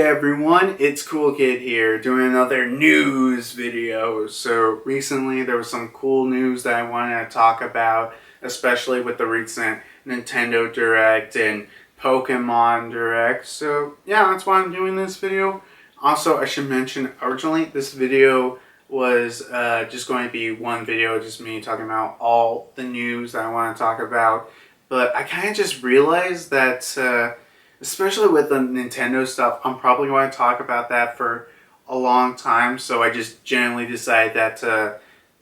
Hey everyone, it's Cool Kid here doing another news video. So recently there was some cool news that I wanted to talk about, especially with the recent Nintendo Direct and Pokemon Direct. So yeah, that's why I'm doing this video. Also, I should mention originally this video was just going to be one video, just me talking about all the news that I want to talk about. But I kind of just realized that especially with the Nintendo stuff, I'm probably going to talk about that for a long time. So I just generally decided that,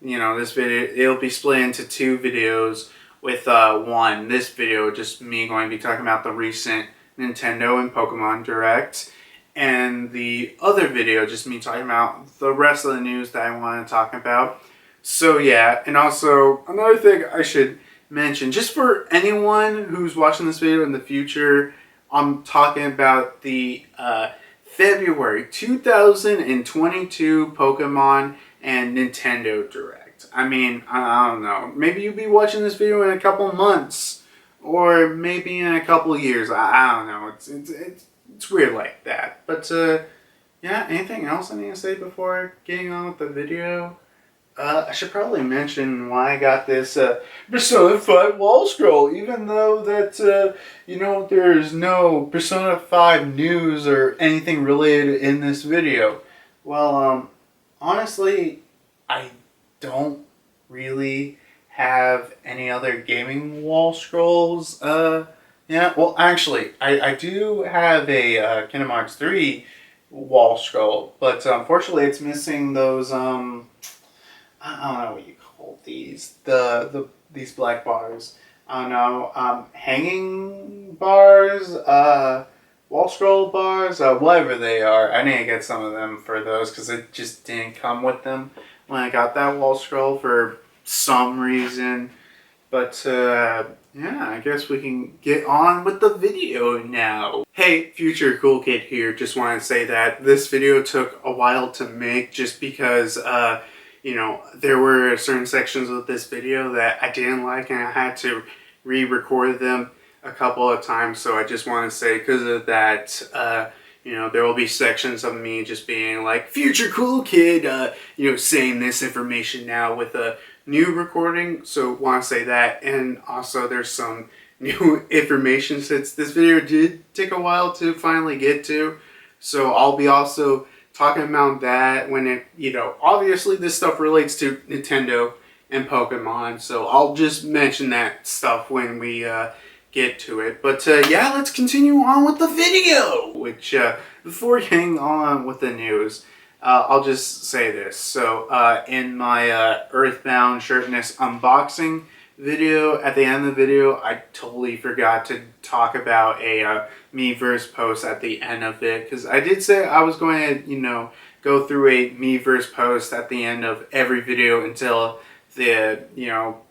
this video, it'll be split into two videos with this video, just me going to be talking about the recent Nintendo and Pokemon Direct. And the other video, just me talking about the rest of the news that I want to talk about. So yeah, and also another thing I should mention, just for anyone who's watching this video in the future, I'm talking about the February 2022 Pokemon and Nintendo Direct. I mean, I don't know. Maybe you'll be watching this video in a couple months, or maybe in a couple years. I don't know. It's weird like that. But yeah, anything else I need to say before getting on with the video? I should probably mention why I got this Persona 5 wall scroll, even though that, there's no Persona 5 news or anything related in this video. Well, honestly, I don't really have any other gaming wall scrolls. Yeah, well, actually, I do have a Kingdom Hearts 3 wall scroll, but unfortunately it's missing those, I don't know what you call these. These black bars. I don't know. Hanging bars, wall scroll bars, whatever they are. I need to get some of them for those because it just didn't come with them when I got that wall scroll for some reason. But yeah, I guess we can get on with the video now. Hey, future Cool Kid here. Just want to say that this video took a while to make just because there were certain sections of this video that I didn't like and I had to re-record them a couple of times. So I just want to say because of that, there will be sections of me just being like, future Cool Kid, saying this information now with a new recording. So want to say that. And also there's some new information since this video did take a while to finally get to. So I'll be also talking about that when it, obviously this stuff relates to Nintendo and Pokemon, so I'll just mention that stuff when we get to it. But yeah, let's continue on with the video, which before getting on with the news, I'll just say this. So in my Earthbound Shirtness unboxing video, at the end of the video, I totally forgot to talk about a Miiverse post at the end of it, because I did say I was going to, go through a Miiverse post at the end of every video until the,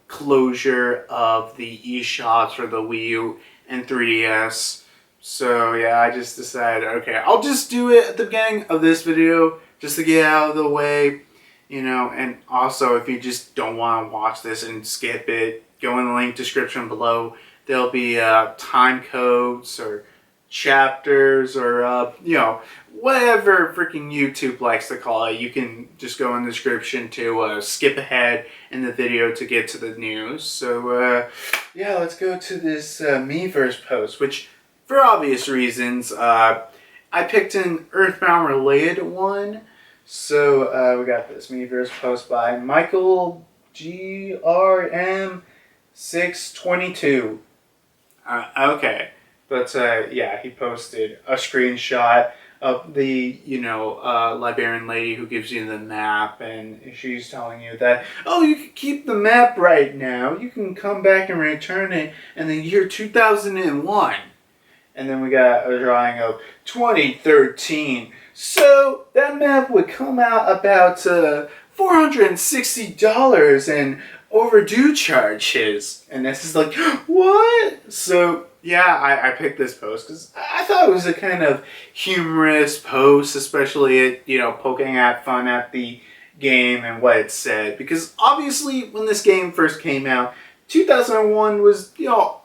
closure of the eShops for the Wii U and 3DS. So yeah, I just decided, okay, I'll just do it at the beginning of this video just to get out of the way. And also if you just don't want to watch this and skip it, go in the link description below. There'll be time codes or chapters or, whatever freaking YouTube likes to call it. You can just go in the description to skip ahead in the video to get to the news. So, yeah, let's go to this Miiverse post, which, for obvious reasons, I picked an Earthbound related one. So we got this Miiverse post by Michael GRM622. Okay, but yeah, he posted a screenshot of the librarian lady who gives you the map, and she's telling you that, oh, you can keep the map right now. You can come back and return it in the year 2001. And then we got a drawing of 2013. So that map would come out about $460 in overdue charges. And this is like, what? So yeah, I picked this post because I thought it was a kind of humorous post, especially it, poking at fun at the game and what it said. Because obviously when this game first came out, 2001 was,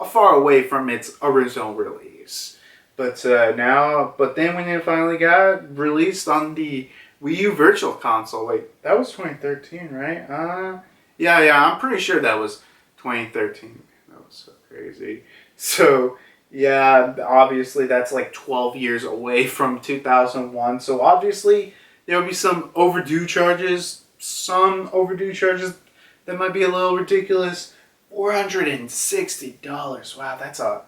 far away from its original release. But then when it finally got released on the Wii U Virtual Console, wait, that was 2013, right? Yeah, I'm pretty sure that was 2013. That was so crazy. So, yeah, obviously that's like 12 years away from 2001. So, obviously, there will be some overdue charges that might be a little ridiculous. $460. Wow, that's a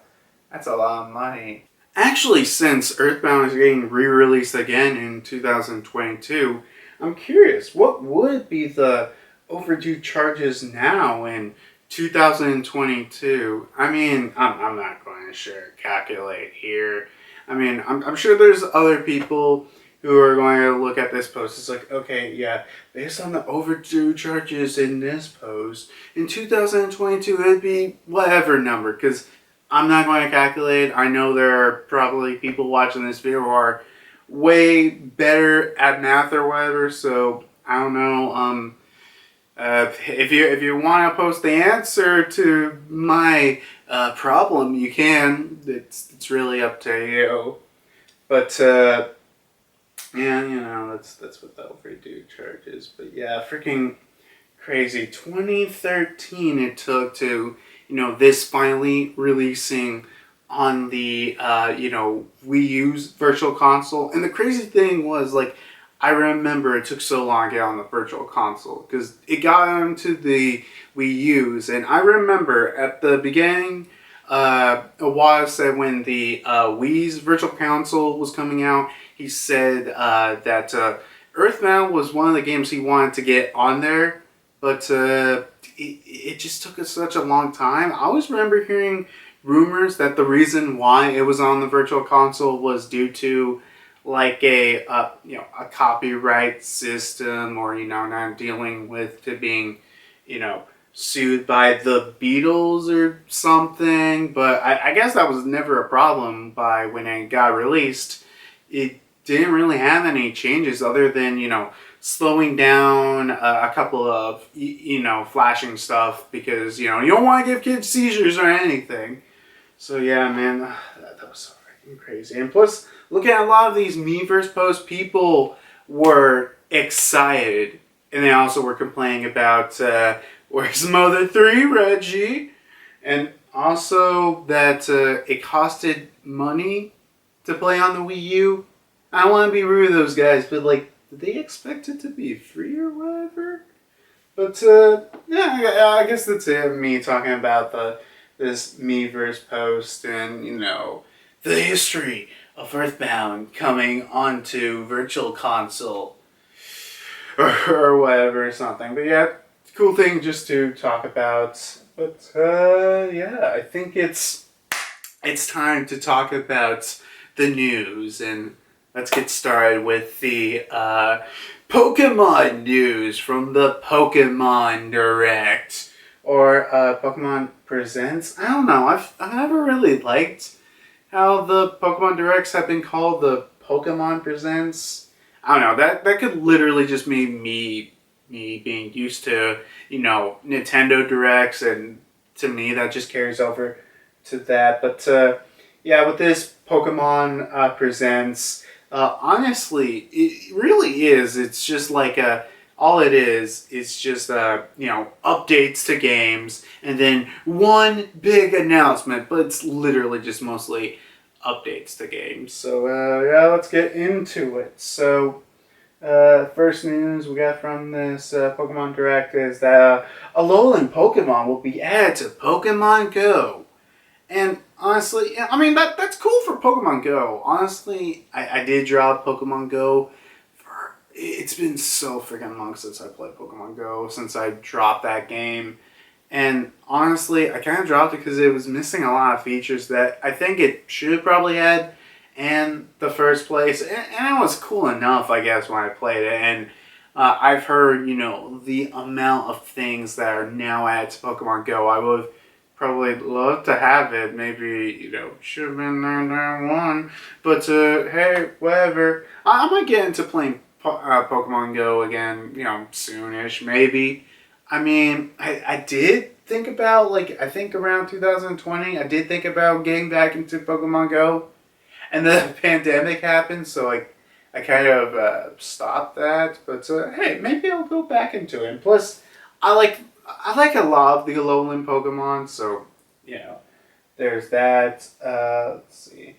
lot of money. Actually, since Earthbound is getting re-released again in 2022, I'm curious, what would be the overdue charges now in 2022? I mean, I'm not going to share calculate here. I mean, I'm sure there's other people who are going to look at this post. It's like, okay, yeah, based on the overdue charges in this post, in 2022, it'd be whatever number, because I'm not going to calculate. I know there are probably people watching this video who are way better at math or whatever, so I don't know. If you want to post the answer to my problem, you can. It's really up to you. But yeah, that's what the overdue charge is. But yeah, freaking crazy. 2013 it took to, this finally releasing on the, Wii U's Virtual Console. And the crazy thing was, like, I remember it took so long to get on the Virtual Console because it got onto the Wii U's. And I remember at the beginning, Iwata said when the Wii's Virtual Console was coming out, he said that Earthbound was one of the games he wanted to get on there, but it just took us such a long time. I always remember hearing rumors that the reason why it was on the Virtual Console was due to like a copyright system, or not dealing with to being sued by the Beatles or something. But I guess that was never a problem by when it got released. It didn't really have any changes other than slowing down a couple of flashing stuff, because you don't want to give kids seizures or anything. So yeah, man, that was so freaking crazy. And plus, looking at a lot of these Miiverse posts, people were excited, and they also were complaining about where's Mother 3, Reggie, and also that it costed money to play on the Wii U. I don't want to be rude to those guys, but like, did they expect it to be free or whatever? But yeah, I guess that's it. Me talking about this Miiverse post and the history of Earthbound coming onto Virtual Console or whatever or something. But yeah, cool thing just to talk about. But yeah, I think it's time to talk about the news, and let's get started with the Pokemon news from the Pokemon Direct, or Pokemon Presents. I don't know. I've never really liked how the Pokemon Directs have been called the Pokemon Presents. I don't know. That could literally just mean me being used to Nintendo Directs, and to me that just carries over to that. But yeah, with this Pokemon Presents. Honestly, it really is. It's just like all it is. It's just updates to games, and then one big announcement. But it's literally just mostly updates to games. So yeah, let's get into it. So first news we got from this Pokemon Direct is that Alolan Pokemon will be added to Pokemon Go. And honestly, I mean, that's cool for Pokemon Go. Honestly, I did drop Pokemon Go. It's been so freaking long since I played Pokemon Go, since I dropped that game. And honestly, I kind of dropped it because it was missing a lot of features that I think it should have probably had in the first place. And it was cool enough, I guess, when I played it. And I've heard, the amount of things that are now added to Pokemon Go. I would have probably love to have it. Maybe, should have been there day one. But, hey, whatever. I might get into playing Pokemon Go again, soonish, maybe. I mean, I did think about, I think around 2020, I did think about getting back into Pokemon Go. and the pandemic happened, so like I kind of stopped that. But hey, maybe I'll go back into it. And plus, I like a lot of the Alolan Pokemon, so you know, there's that. Let's see.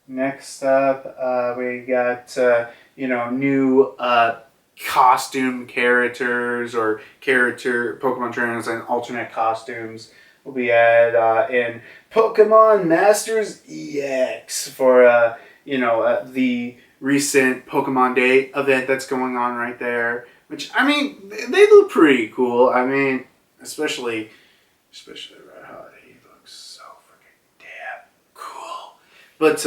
Next up, we got new costume characters or character Pokemon trainers and alternate costumes will be added in Pokemon Masters EX for the recent Pokemon Day event that's going on right there. Which I mean, they look pretty cool. I mean, especially Red Hot. He looks so freaking damn cool. But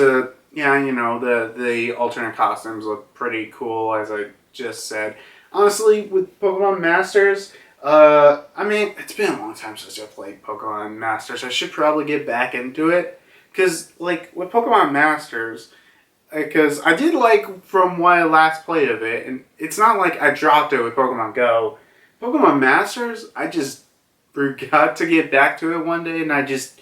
yeah, the alternate costumes look pretty cool, as I just said. Honestly, with Pokemon Masters, I mean, it's been a long time since I played Pokemon Masters. I should probably get back into it. Because, like, with Pokemon Masters, because I did like from what I last played of it, and it's not like I dropped it with Pokemon Go. Pokemon Masters, I just forgot to get back to it one day, and I just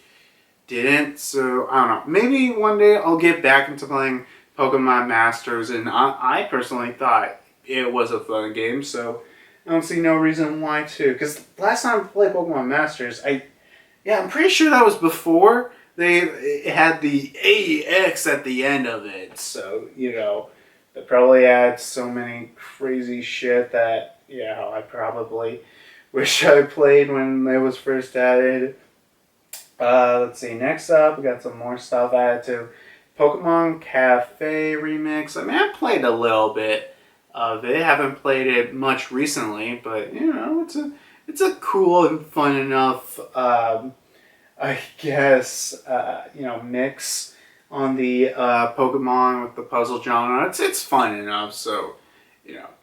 didn't. So I don't know. Maybe one day I'll get back into playing Pokemon Masters, and I personally thought it was a fun game, so I don't see no reason why to. Because last time I played Pokemon Masters, I'm pretty sure that was before it had the AX at the end of it. So, they probably had so many crazy shit that, I probably wish I played when it was first added. Let's see, next up, we got some more stuff added to Pokemon Cafe Remix. I mean, I played a little bit of it. Haven't played it much recently, but, it's a cool and fun enough I guess, mix on the Pokemon with the puzzle genre. It's fun enough, so,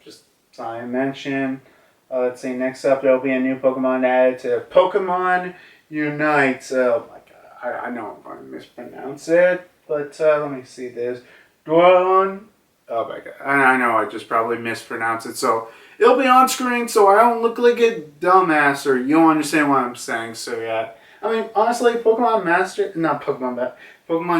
just thought I mention. Let's see, next up there'll be a new Pokemon added to Pokemon Unite. Oh my god, I know I'm going to mispronounce it, but let me see this. Dualon. Oh my god, I know I just probably mispronounced it, so it'll be on screen so I don't look like a dumbass or you don't understand what I'm saying, so yeah. I mean, honestly, Pokemon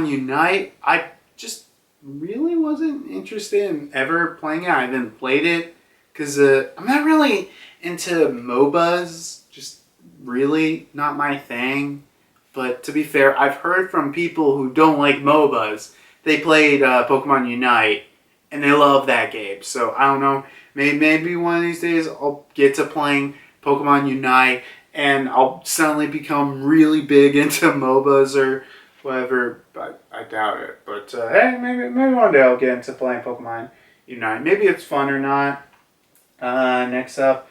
Unite, I just really wasn't interested in ever playing it. I haven't played it because I'm not really into MOBAs, just really not my thing. But to be fair, I've heard from people who don't like MOBAs, they played Pokemon Unite and they love that game. So I don't know, maybe one of these days I'll get to playing Pokemon Unite and I'll suddenly become really big into MOBAs or whatever, but I doubt it. But hey, maybe one day I'll get into playing Pokemon Unite. Maybe it's fun or not. Next up,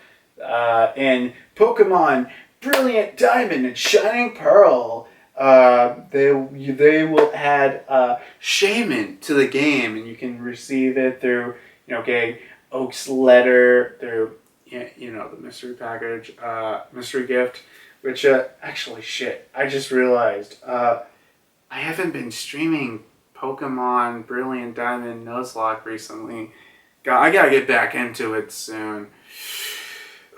in Pokemon Brilliant Diamond and Shining Pearl, they will add Shaman to the game, and you can receive it through getting Oak's letter through the mystery package, mystery gift, which, actually, shit, I just realized, I haven't been streaming Pokemon Brilliant Diamond Nuzlocke recently. I gotta get back into it soon.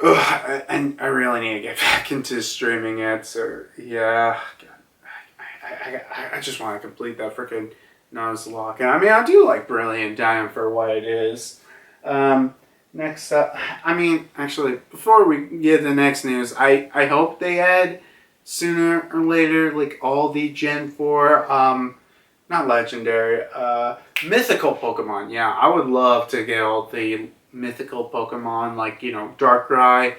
Ugh, and I really need to get back into streaming it, so, yeah, I just want to complete that freaking Nuzlocke. And I mean, I do like Brilliant Diamond for what it is. Next up, I mean, actually, before we get to the next news, I hope they add sooner or later, like, all the Gen 4, not legendary, mythical Pokemon. Yeah, I would love to get all the mythical Pokemon, like, Darkrai,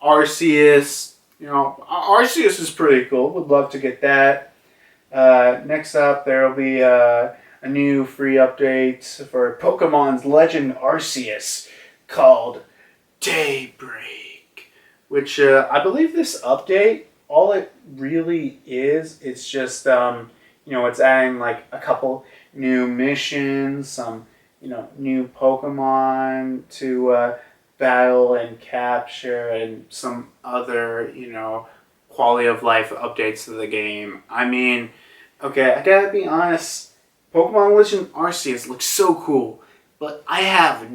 Arceus. Arceus is pretty cool. Would love to get that. Next up, there will be a new free update for Pokemon's Legend Arceus, called Daybreak, which I believe this update, all it really is, it's just, it's adding like a couple new missions, some, new Pokemon to battle and capture, and some other, quality of life updates to the game. I mean, okay, I gotta be honest, Pokemon Legend Arceus looks so cool. But I have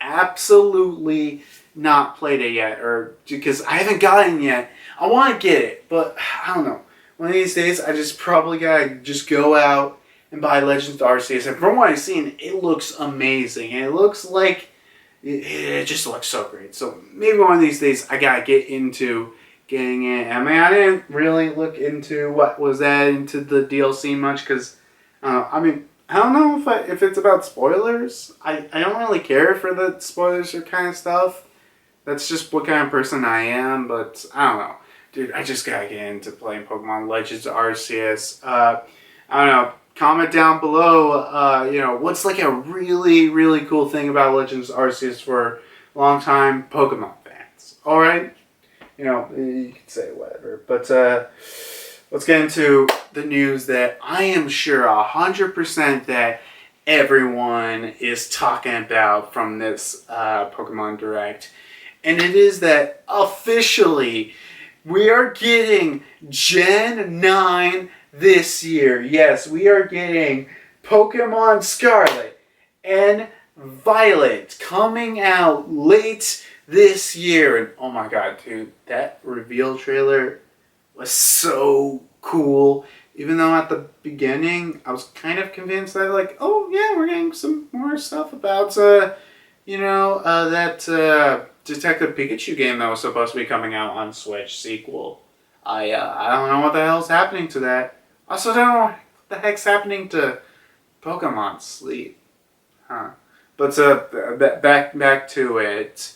absolutely not played it yet, or because I haven't gotten it yet. I want to get it, but I don't know. One of these days, I just probably gotta just go out and by Legends Arceus. And from what I've seen, it looks amazing. And it looks like it just looks so great. So maybe one of these days I gotta get into getting it. I mean, I didn't really look into what was added into the DLC much because, I mean, I don't know if it's about spoilers. I don't really care for the spoilers or kind of stuff. That's just what kind of person I am. But I don't know, dude. I just gotta get into playing Pokemon Legends Arceus. I don't know. Comment down below. What's like a really really cool thing about Legends Arceus for longtime Pokemon fans. All right. You can say whatever, but let's get into the news that I am sure 100% that everyone is talking about from this Pokemon Direct. And it is that officially we are getting Gen 9 this year. Yes, we are getting Pokemon Scarlet and Violet coming out late this year. And oh my god, dude, that reveal trailer was so cool. Even though at the beginning I was kind of convinced that like, oh yeah, we're getting some more stuff about that Detective Pikachu game that was supposed to be coming out on Switch sequel. I don't know what the hell's happening to that. I also don't know what the heck's happening to Pokemon Sleep. Huh. But back to it.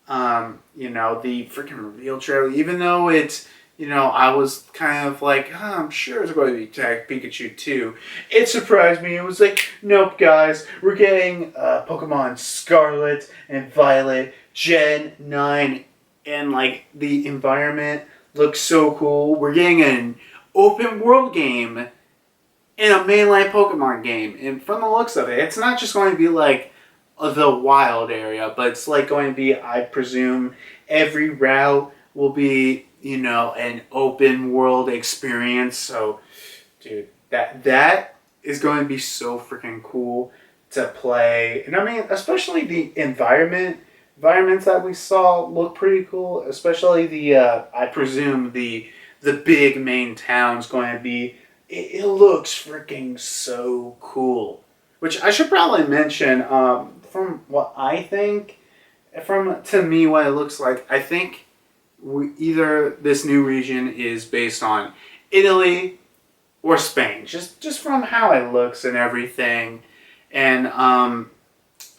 The freaking reveal trailer, even though it's, I was kind of like, I'm sure it's going to be Detective Pikachu 2. It surprised me. It was like, nope, guys, we're getting Pokemon Scarlet and Violet Gen 9, and like the environment looks so cool. We're getting an open world game in a mainline Pokemon game, and from the looks of it, it's not just going to be like the wild area, but it's like going to be, I presume, every route will be, an open world experience. So, dude, that is going to be so freaking cool to play. And I mean, especially the environments that we saw look pretty cool. Especially the, I presume the big main town's going to be. It looks freaking so cool. Which I should probably mention. From what I think, to me, what it looks like, I think either this new region is based on Italy or Spain, just from how it looks and everything. And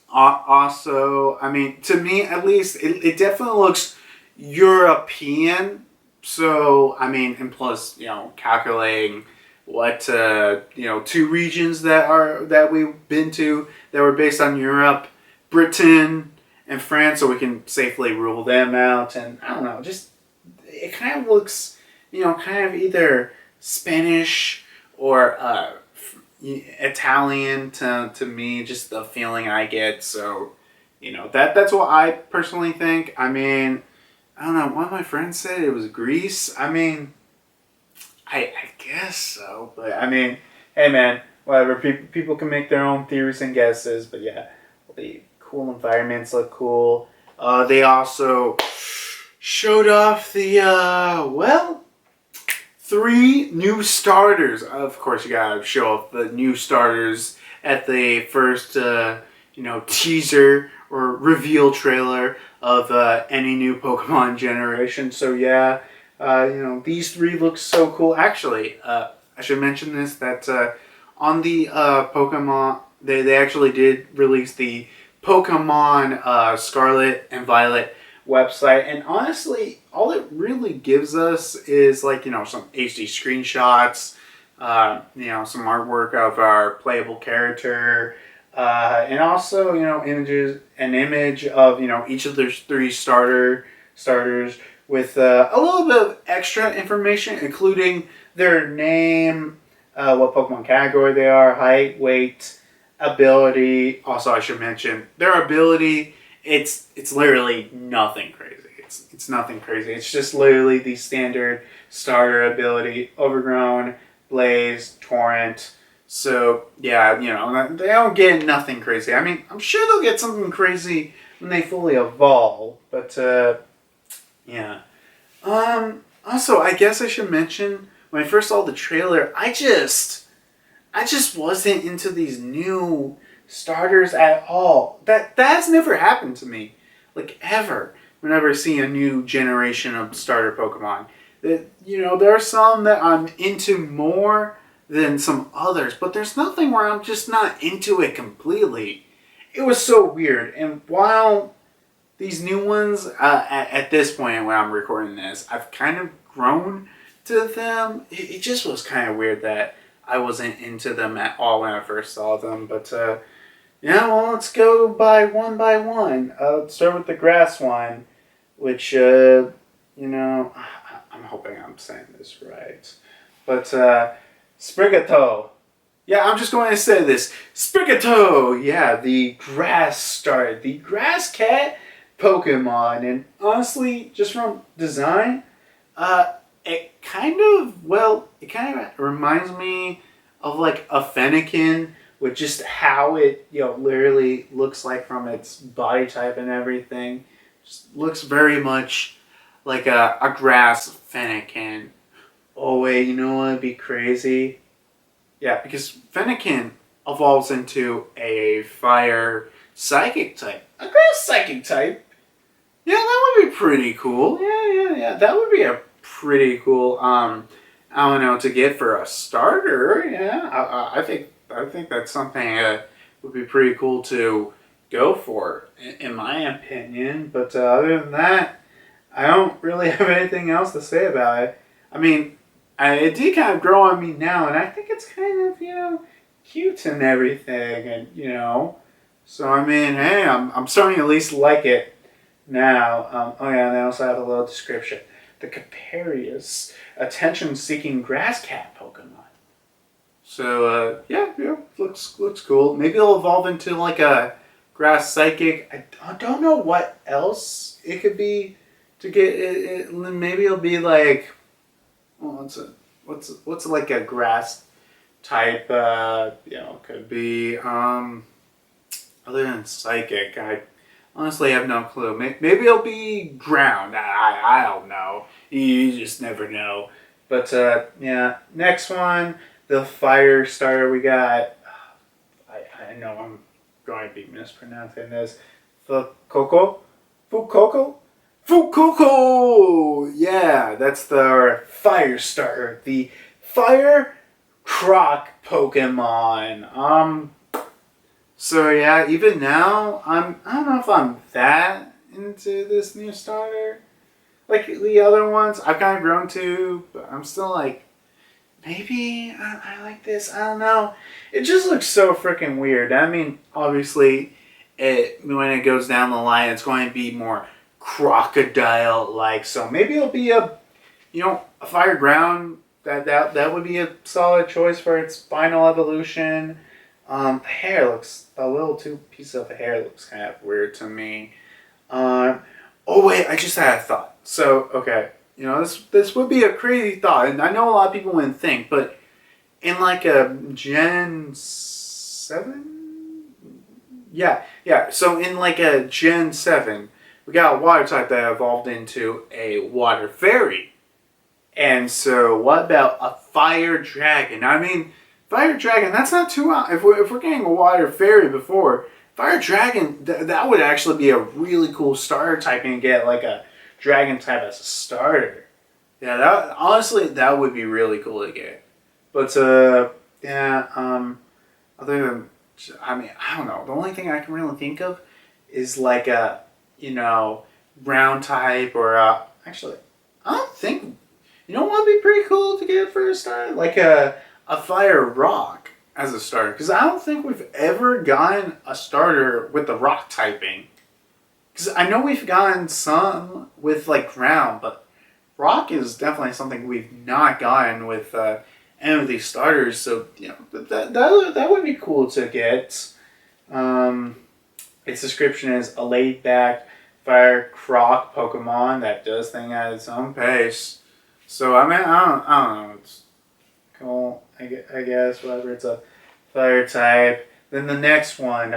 also, I mean, to me at least, it definitely looks European. So, I mean, and plus, calculating what two regions that we've been to that were based on Europe, Britain and France, so we can safely rule them out. And I don't know, just it kind of looks kind of either Spanish or Italian to me, just the feeling I get. So that's what I personally think. I mean, I don't know, one of my friends said it was Greece. I mean, I guess so, but I mean, hey man, whatever. People can make their own theories and guesses, but yeah, the cool environments look cool. They also showed off the 3 new starters. Of course, you gotta show off the new starters at the first teaser or reveal trailer of any new Pokemon generation. So yeah. These 3 look so cool. Actually, I should mention this, that on the Pokemon, they actually did release the Pokemon Scarlet and Violet website. And honestly, all it really gives us is like, some HD screenshots, some artwork of our playable character, and also, an image of, each of their 3 starters, with a little bit of extra information, including their name, what Pokemon category they are, height, weight, ability. Also, I should mention their ability. It's literally nothing crazy. It's nothing crazy. It's just literally the standard starter ability: Overgrown, Blaze, Torrent. So yeah, they don't get nothing crazy. I mean, I'm sure they'll get something crazy when they fully evolve, but. Yeah. Also, I guess I should mention, when I first saw the trailer, I I just wasn't into these new starters at all. That's never happened to me, like ever. Whenever I see a new generation of starter Pokemon, there are some that I'm into more than some others, but there's nothing where I'm just not into it completely. It was so weird, and while these new ones, at this point when I'm recording this, I've kind of grown to them. It just was kind of weird that I wasn't into them at all when I first saw them. But yeah, well, let's go by one. Let's start with the grass one, which I'm hoping I'm saying this right. But Sprigato. Yeah, I'm just going to say this. Sprigato! Yeah, the grass started. The grass cat Pokemon. And honestly, just from design, it kind of reminds me of like a Fennekin with just how it, literally looks like from its body type and everything. Just looks very much like a grass Fennekin. Oh wait, you know what would be crazy? Yeah, because Fennekin evolves into a fire psychic type. A grass psychic type? Yeah, that would be pretty cool. Yeah. That would be a pretty cool, I don't know, to get for a starter. Yeah, I think that's something that would be pretty cool to go for, in my opinion. But other than that, I don't really have anything else to say about it. I mean, it did kind of grow on me now, and I think it's kind of, cute and everything, and, so I mean, hey, I'm starting to at least like it now. Oh yeah, and I also have a little description. The Caparius, attention-seeking grass cat Pokemon. So, yeah, looks cool. Maybe it'll evolve into like a grass psychic. I don't know what else it could be to get it. Maybe it'll be like, well, what's like a grass type? Could be other than psychic. I honestly have no clue. Maybe it'll be ground. I don't know. You just never know. But yeah, next one, the fire starter we got. I know I'm going to be mispronouncing this. Fuecoco? Fuecoco! Yeah, that's the fire starter. The fire croc Pokemon. So yeah, even now, I don't know if I'm that into this new starter. Like the other ones, I've kind of grown to, but I'm still like, maybe I like this. I don't know. It just looks so freaking weird. I mean, obviously, when it goes down the line, it's going to be more crocodile-like. So maybe it'll be a fire ground. That would be a solid choice for its final evolution. The hair looks, a little piece of hair looks kind of weird to me. Oh wait, I just had a thought. So, okay, this would be a crazy thought, and I know a lot of people wouldn't think, but in like a Gen 7? Yeah, so in like a Gen 7, we got a water type that evolved into a water fairy. And so what about a fire dragon? I mean, fire dragon, that's not too out. If we're getting a water fairy before, fire dragon, that would actually be a really cool starter type and get like a dragon type as a starter. Yeah, honestly, that would be really cool to get. But other than, I mean, I don't know. The only thing I can really think of is like a, ground type or actually, I don't think, what would be pretty cool to get for a starter? Like a fire rock as a starter. Because I don't think we've ever gotten a starter with the rock typing. Because I know we've gotten some with like ground, but rock is definitely something we've not gotten with any of these starters. So that would be cool to get. Its description is a laid back fire croc Pokemon that does things at its own pace. So I mean I don't know. It's cool. I guess whatever. It's a fire type. Then the next one.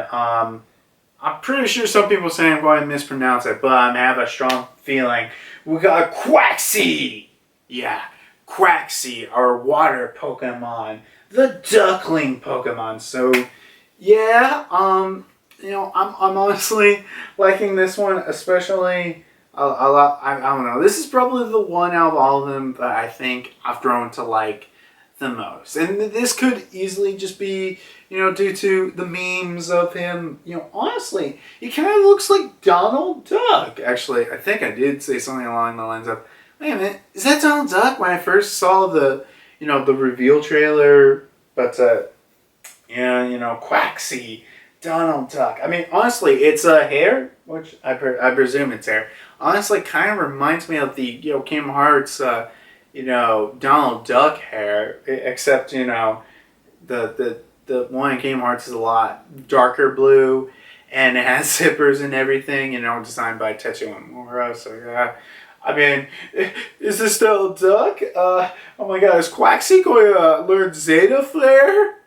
I'm pretty sure some people say I'm going to mispronounce it, but I have a strong feeling. We got Quaxly! Yeah, Quaxly, our water Pokemon, the Duckling Pokemon. So, yeah, I'm honestly liking this one, especially a lot. I don't know. This is probably the one out of all of them that I think I've grown to like the most. And this could easily just be, due to the memes of him. Honestly, he kind of looks like Donald Duck. Actually, I think I did say something along the lines of, wait a minute, is that Donald Duck? When I first saw the reveal trailer, but, Quaxly, Donald Duck. I mean, honestly, it's a hair, which I presume it's hair. Honestly, kind of reminds me of the, Kingdom Hearts, Donald Duck hair, except, the one in Kingdom Hearts is a lot darker blue, and it has zippers and everything, designed by Tetsuya Nomura, so yeah. I mean, is this Donald Duck? Oh my god, is Quaxly going to learn Zeta Flare?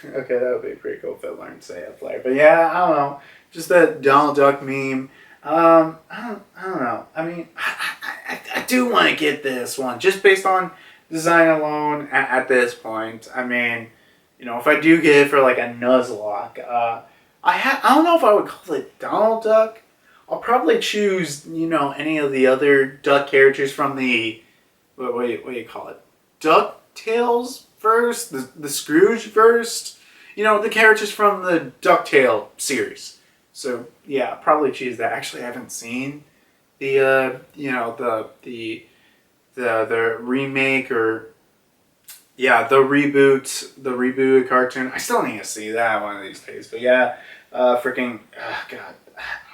Okay, that would be pretty cool if it learned Zeta Flare. But yeah, I don't know. Just that Donald Duck meme. I don't know. I mean, I do want to get this one just based on design alone at this point. I mean, if I do get it for like a Nuzlocke, I don't know if I would call it Donald Duck. I'll probably choose, any of the other Duck characters from the, what do you call it? DuckTales verse? The Scrooge verse? The characters from the DuckTale series. So, yeah, probably choose that. Actually, I haven't seen the remake or, yeah, the rebooted cartoon. I still need to see that one of these days. But yeah, God,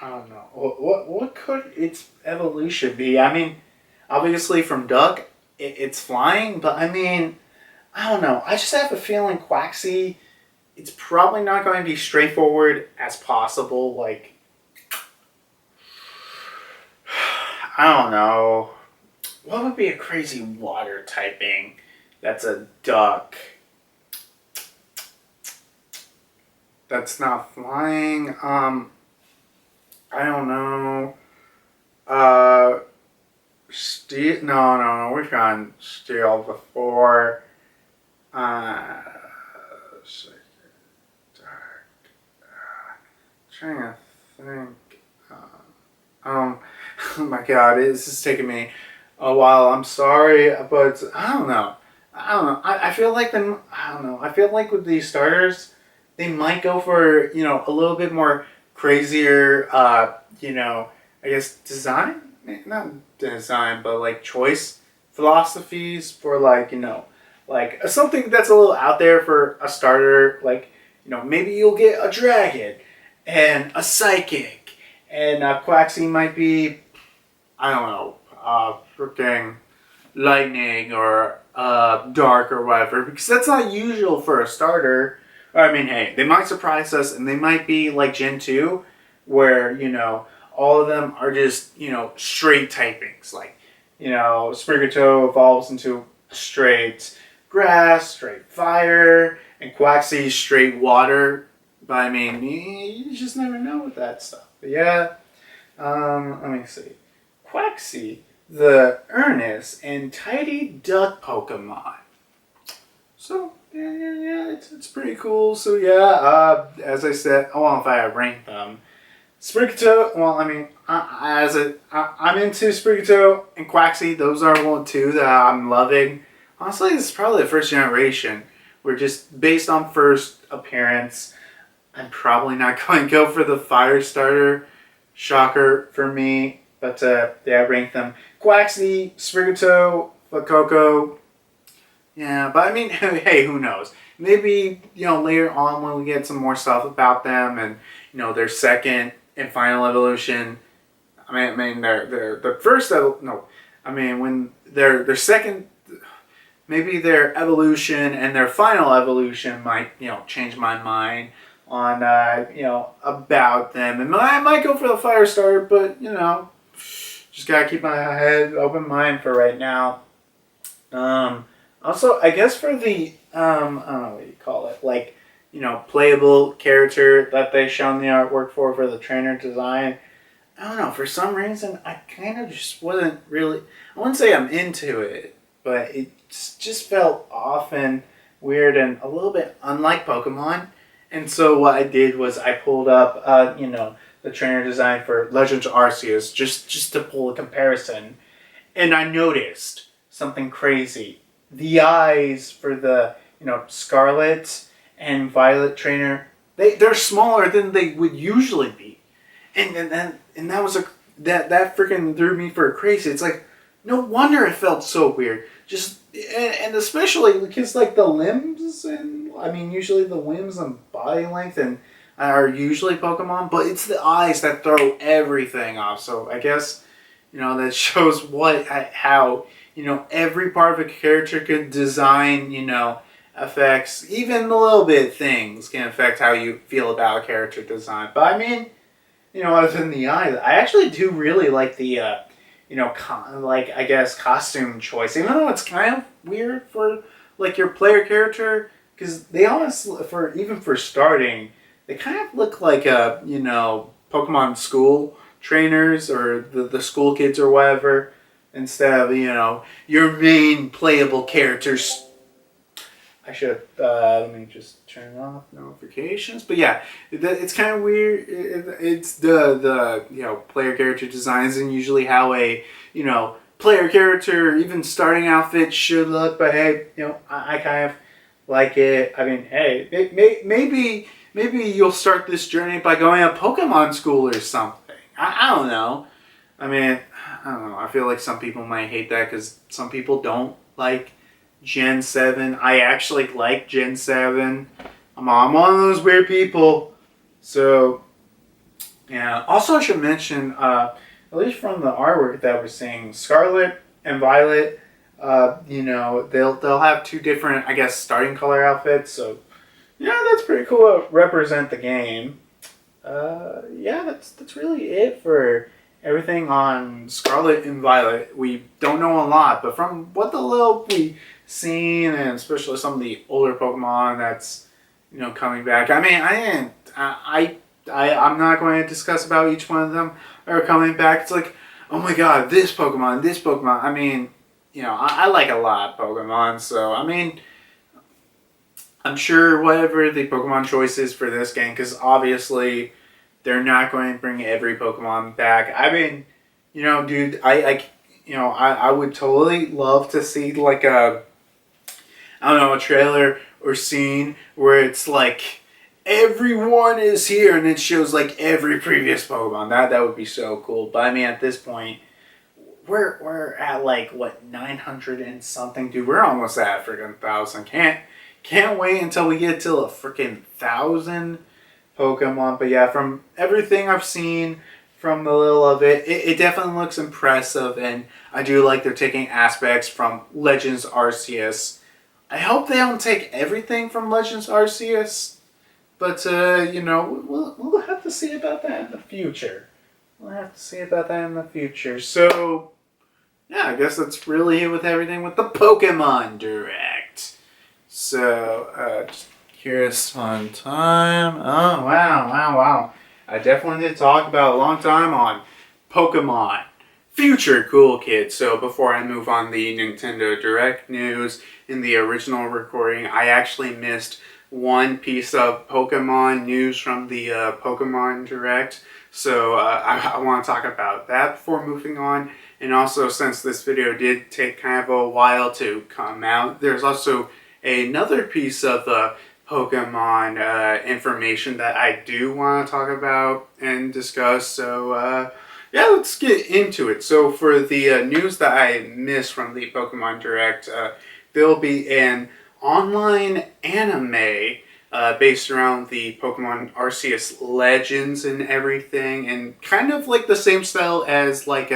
I don't know. What could its evolution be? I mean, obviously from Duck, it's flying, but I mean, I don't know. I just have a feeling Quaxly, it's probably not going to be straightforward as possible. Like, I don't know. What would be a crazy water typing that's a duck? That's not flying. I don't know. Steel? No. We've gone steel before. Dark. Trying to think. Oh my god, this is taking me a while. I'm sorry, but I don't know. I feel like them. I don't know. I feel like with these starters, they might go for a little bit more crazier. I guess design, not design, but like choice philosophies for like something that's a little out there for a starter. Like maybe you'll get a dragon and a psychic, and Quaxly might be, I don't know, freaking lightning or dark or whatever, because that's not usual for a starter. I mean, hey, they might surprise us, and they might be like Gen 2, where, all of them are just, straight typings. Like, Sprigatito evolves into straight grass, straight fire, and Quaxly straight water. But I mean, you just never know with that stuff. But yeah, let me see. Quaxly, the earnest and tidy duck Pokemon. So, yeah, it's pretty cool. So yeah, as I said, well, if I rank them, Sprigatito, well, I mean, I'm into Sprigatito and Quaxly. Those are two that I'm loving. Honestly, this is probably the first generation. We're just based on first appearance. I'm probably not going to go for the fire starter. Shocker for me. But yeah, I rank them. Quaxly, Sprigatito, Fuecoco. Yeah, but I mean, hey, who knows? Maybe, later on when we get some more stuff about them and, their second and final evolution. I mean, their first, no, I mean, when their second, maybe their evolution and their final evolution might, change my mind on, about them. And I might go for the fire starter, but, just gotta keep my head open mind for right now. Also, I guess for the, I don't know what you call it, like, playable character that they shown the artwork for the trainer design, I don't know, for some reason, I kind of just wasn't really, I wouldn't say I'm into it, but it just felt off and weird and a little bit unlike Pokemon. And so what I did was I pulled up, the trainer design for Legends Arceus just to pull a comparison, and I noticed something crazy. The eyes for the Scarlet and Violet trainer, they're smaller than they would usually be, and that was that freaking threw me for a crazy. It's like, no wonder it felt so weird. Just and especially because like the limbs and I mean usually the limbs and body length and are usually Pokemon, but it's the eyes that throw everything off. So I guess that shows how every part of a character could design affects even the little bit things can affect how you feel about a character design. But I mean, other than the eyes, I actually do really like the I guess costume choice, even though it's kind of weird for like your player character, because they honestly, for starting, they kind of look like Pokemon school trainers or the school kids or whatever, instead of your main playable characters. I should let me just turn off notifications. But yeah, it's kind of weird. It's the player character designs and usually how a player character even starting outfit should look. But hey, I kind of like it. I mean, hey, maybe you'll start this journey by going to Pokemon school or something. I don't know. I mean, I don't know. I feel like some people might hate that because some people don't like Gen 7. I actually like Gen 7. I'm one of those weird people. So, yeah. Also, I should mention, at least from the artwork that we're seeing, Scarlet and Violet, they'll have two different, I guess, starting color outfits. So, yeah, that's pretty cool to represent the game. Yeah, that's really it for everything on Scarlet and Violet. We don't know a lot, but from what the little we seen, and especially some of the older Pokemon that's coming back. I mean, I'm not going to discuss about each one of them are coming back. It's like, oh my god, this Pokemon. I mean, I like a lot of Pokemon, so I mean, I'm sure whatever the Pokemon choice is for this game, because obviously they're not going to bring every Pokemon back. I mean, dude, I would totally love to see like a trailer or scene where it's like everyone is here and it shows like every previous Pokemon. That would be so cool. But I mean, at this point, we're at like what 900 and something, dude. We're almost at freaking 1,000. Can't wait until we get to a freaking 1,000 Pokemon. But yeah, from everything I've seen, from the little of it definitely looks impressive, and I do like they're taking aspects from Legends Arceus. I hope they don't take everything from Legends Arceus, but we'll have to see about that in the future. So yeah, I guess that's really it with everything with the Pokemon Direct. So just curious on time. Oh wow! I definitely did talk about a long time on Pokemon. Future cool kids. So before I move on the Nintendo Direct news, in the original recording, I actually missed one piece of Pokemon news from the Pokemon Direct. So I want to talk about that before moving on. And also, since this video did take kind of a while to come out, there's also another piece of Pokemon information that I do want to talk about and discuss. So yeah, let's get into it. So for the news that I missed from the Pokemon Direct, there'll be an online anime based around the Pokemon Arceus Legends and everything, and kind of like the same style as like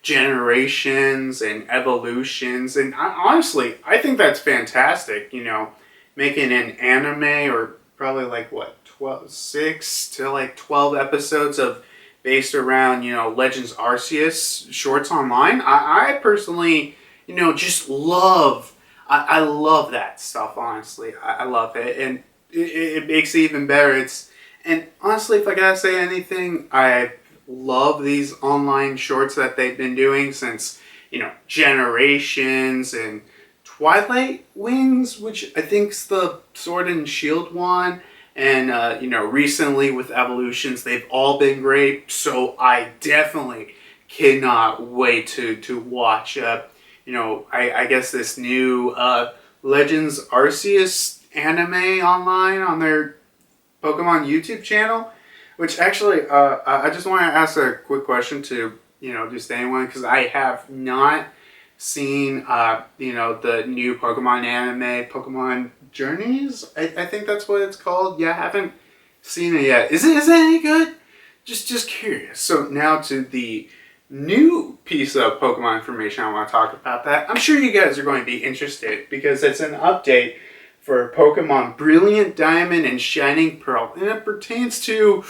Generations and Evolutions. And honestly, I think that's fantastic. Making an anime, or probably like what 6 to like 12 episodes of based around Legends Arceus shorts online. I personally just love. I love that stuff, honestly. I love it, and it makes it even better. And honestly, if I gotta say anything, I love these online shorts that they've been doing since Generations and Twilight Wings, which I think's the Sword and Shield one. And, recently with Evolutions, they've all been great. So I definitely cannot wait to watch, I guess this new Legends Arceus anime online on their Pokemon YouTube channel. Which actually, I just want to ask a quick question to, just anyone, because I have not seen, the new Pokemon anime, Pokemon Journeys. I think that's what it's called. Yeah, I haven't seen it yet. Is it any good? Just curious. So now to the new piece of Pokemon information I want to talk about that. I'm sure you guys are going to be interested because it's an update for Pokemon Brilliant Diamond and Shining Pearl. And it pertains to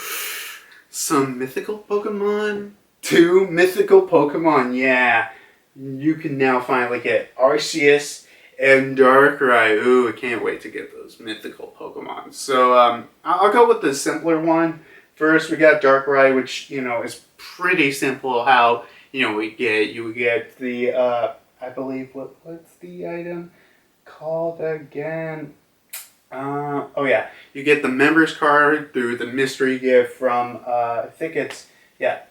some mythical Pokemon. 2 mythical Pokemon, yeah. You can now finally get Arceus and Darkrai. Ooh, I can't wait to get those mythical Pokemon. So I'll go with the simpler one. First, we got Darkrai, which, is pretty simple how, you get the, I believe, what's the item called again? You get the members card through the mystery gift from, I think it's,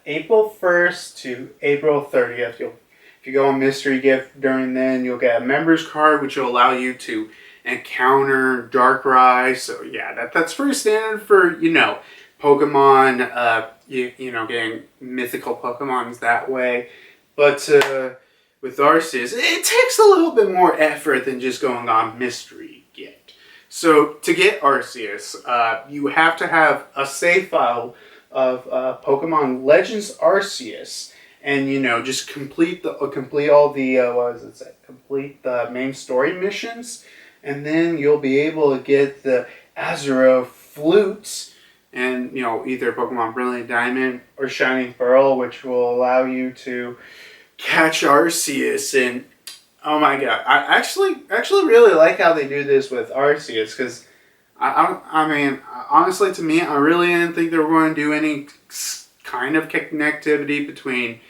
April 1st to April 30th. If you go on mystery gift during then, you'll get a members card, which will allow you to encounter Darkrai. So that's pretty standard for, Pokemon, getting mythical Pokemons that way. But with Arceus, it takes a little bit more effort than just going on mystery gift. So to get Arceus, you have to have a save file of Pokemon Legends Arceus, and just complete all the complete the main story missions, and then you'll be able to get the Azuro flutes, and either Pokemon Brilliant Diamond or Shining Pearl, which will allow you to catch Arceus. And oh my god, I actually really like how they do this with Arceus, because I mean, honestly, to me, I really didn't think they were going to do any kind of connectivity between,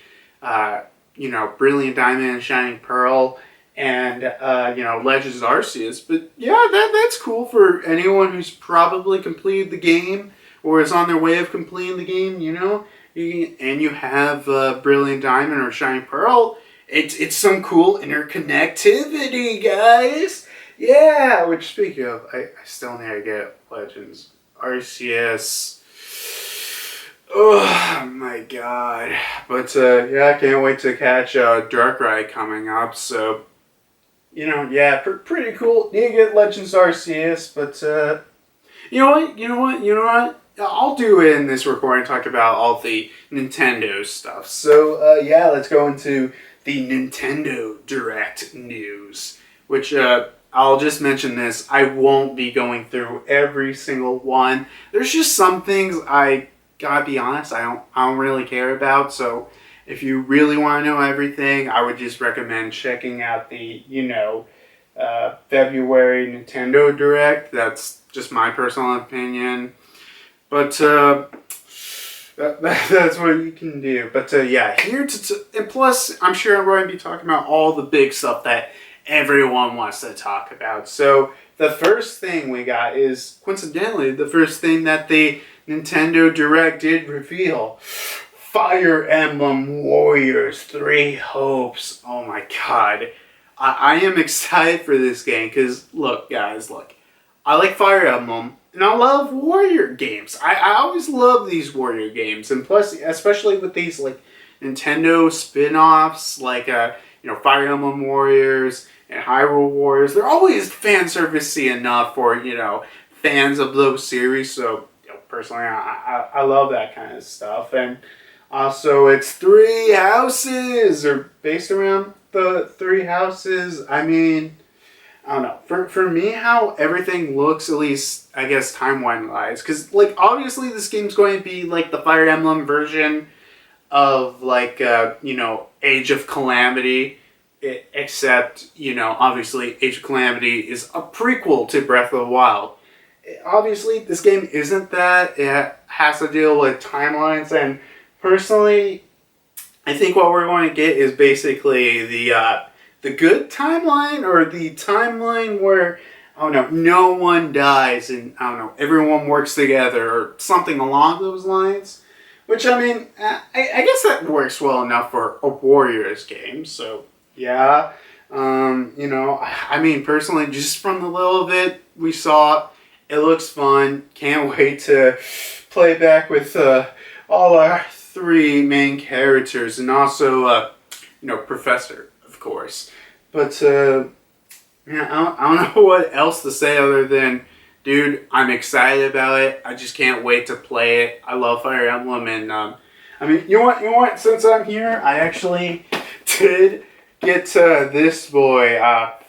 Brilliant Diamond and Shining Pearl and, Legends Arceus. But yeah, that's cool for anyone who's probably completed the game or is on their way of completing the game, and you have Brilliant Diamond or Shining Pearl. It's some cool interconnectivity, guys. Yeah, which speaking of, I still need to get Legends Arceus. Oh my god. But I can't wait to catch Darkrai coming up. So, pretty cool. Need to get Legends Arceus, but you know what? I'll do it in this recording, talk about all the Nintendo stuff. So let's go into the Nintendo Direct news, which I'll just mention this. I won't be going through every single one. There's just some things I gotta be honest, I don't really care about. So if you really want to know everything, I would just recommend checking out the February Nintendo Direct. That's just my personal opinion, but that's what you can do. But here and plus, I'm sure I'm going to be talking about all the big stuff that everyone wants to talk about. So the first thing we got is, coincidentally, the first thing that the Nintendo Direct did reveal. Fire Emblem Warriors 3 Hopes. Oh my god. I am excited for this game because, look, guys, I like Fire Emblem and I love Warrior games. I always love these Warrior games, and plus, especially with these Nintendo spin-offs like Fire Emblem Warriors and Hyrule Warriors. They're always fan servicey enough for fans of those series. So personally, I love that kind of stuff. And also, it's 3 houses, or based around the 3 houses. I mean, I don't know. For me, how everything looks, at least, I guess, timeline-wise, because, obviously this game's going to be, the Fire Emblem version of, Age of Calamity, except, obviously, Age of Calamity is a prequel to Breath of the Wild. Obviously, this game isn't that. It has to deal with timelines, and personally, I think what we're going to get is basically the good timeline, or the timeline where, I don't know, no one dies and, I don't know, everyone works together or something along those lines. Which, I mean, I guess that works well enough for a Warriors game. So yeah, I mean, personally, just from the little bit we saw, it looks fun. Can't wait to play back with all our three main characters, and also, Professor, of course. But yeah, I don't know what else to say other than, dude, I'm excited about it. I just can't wait to play it. I love Fire Emblem, and I mean, you know what? Since I'm here, I actually did get this boy,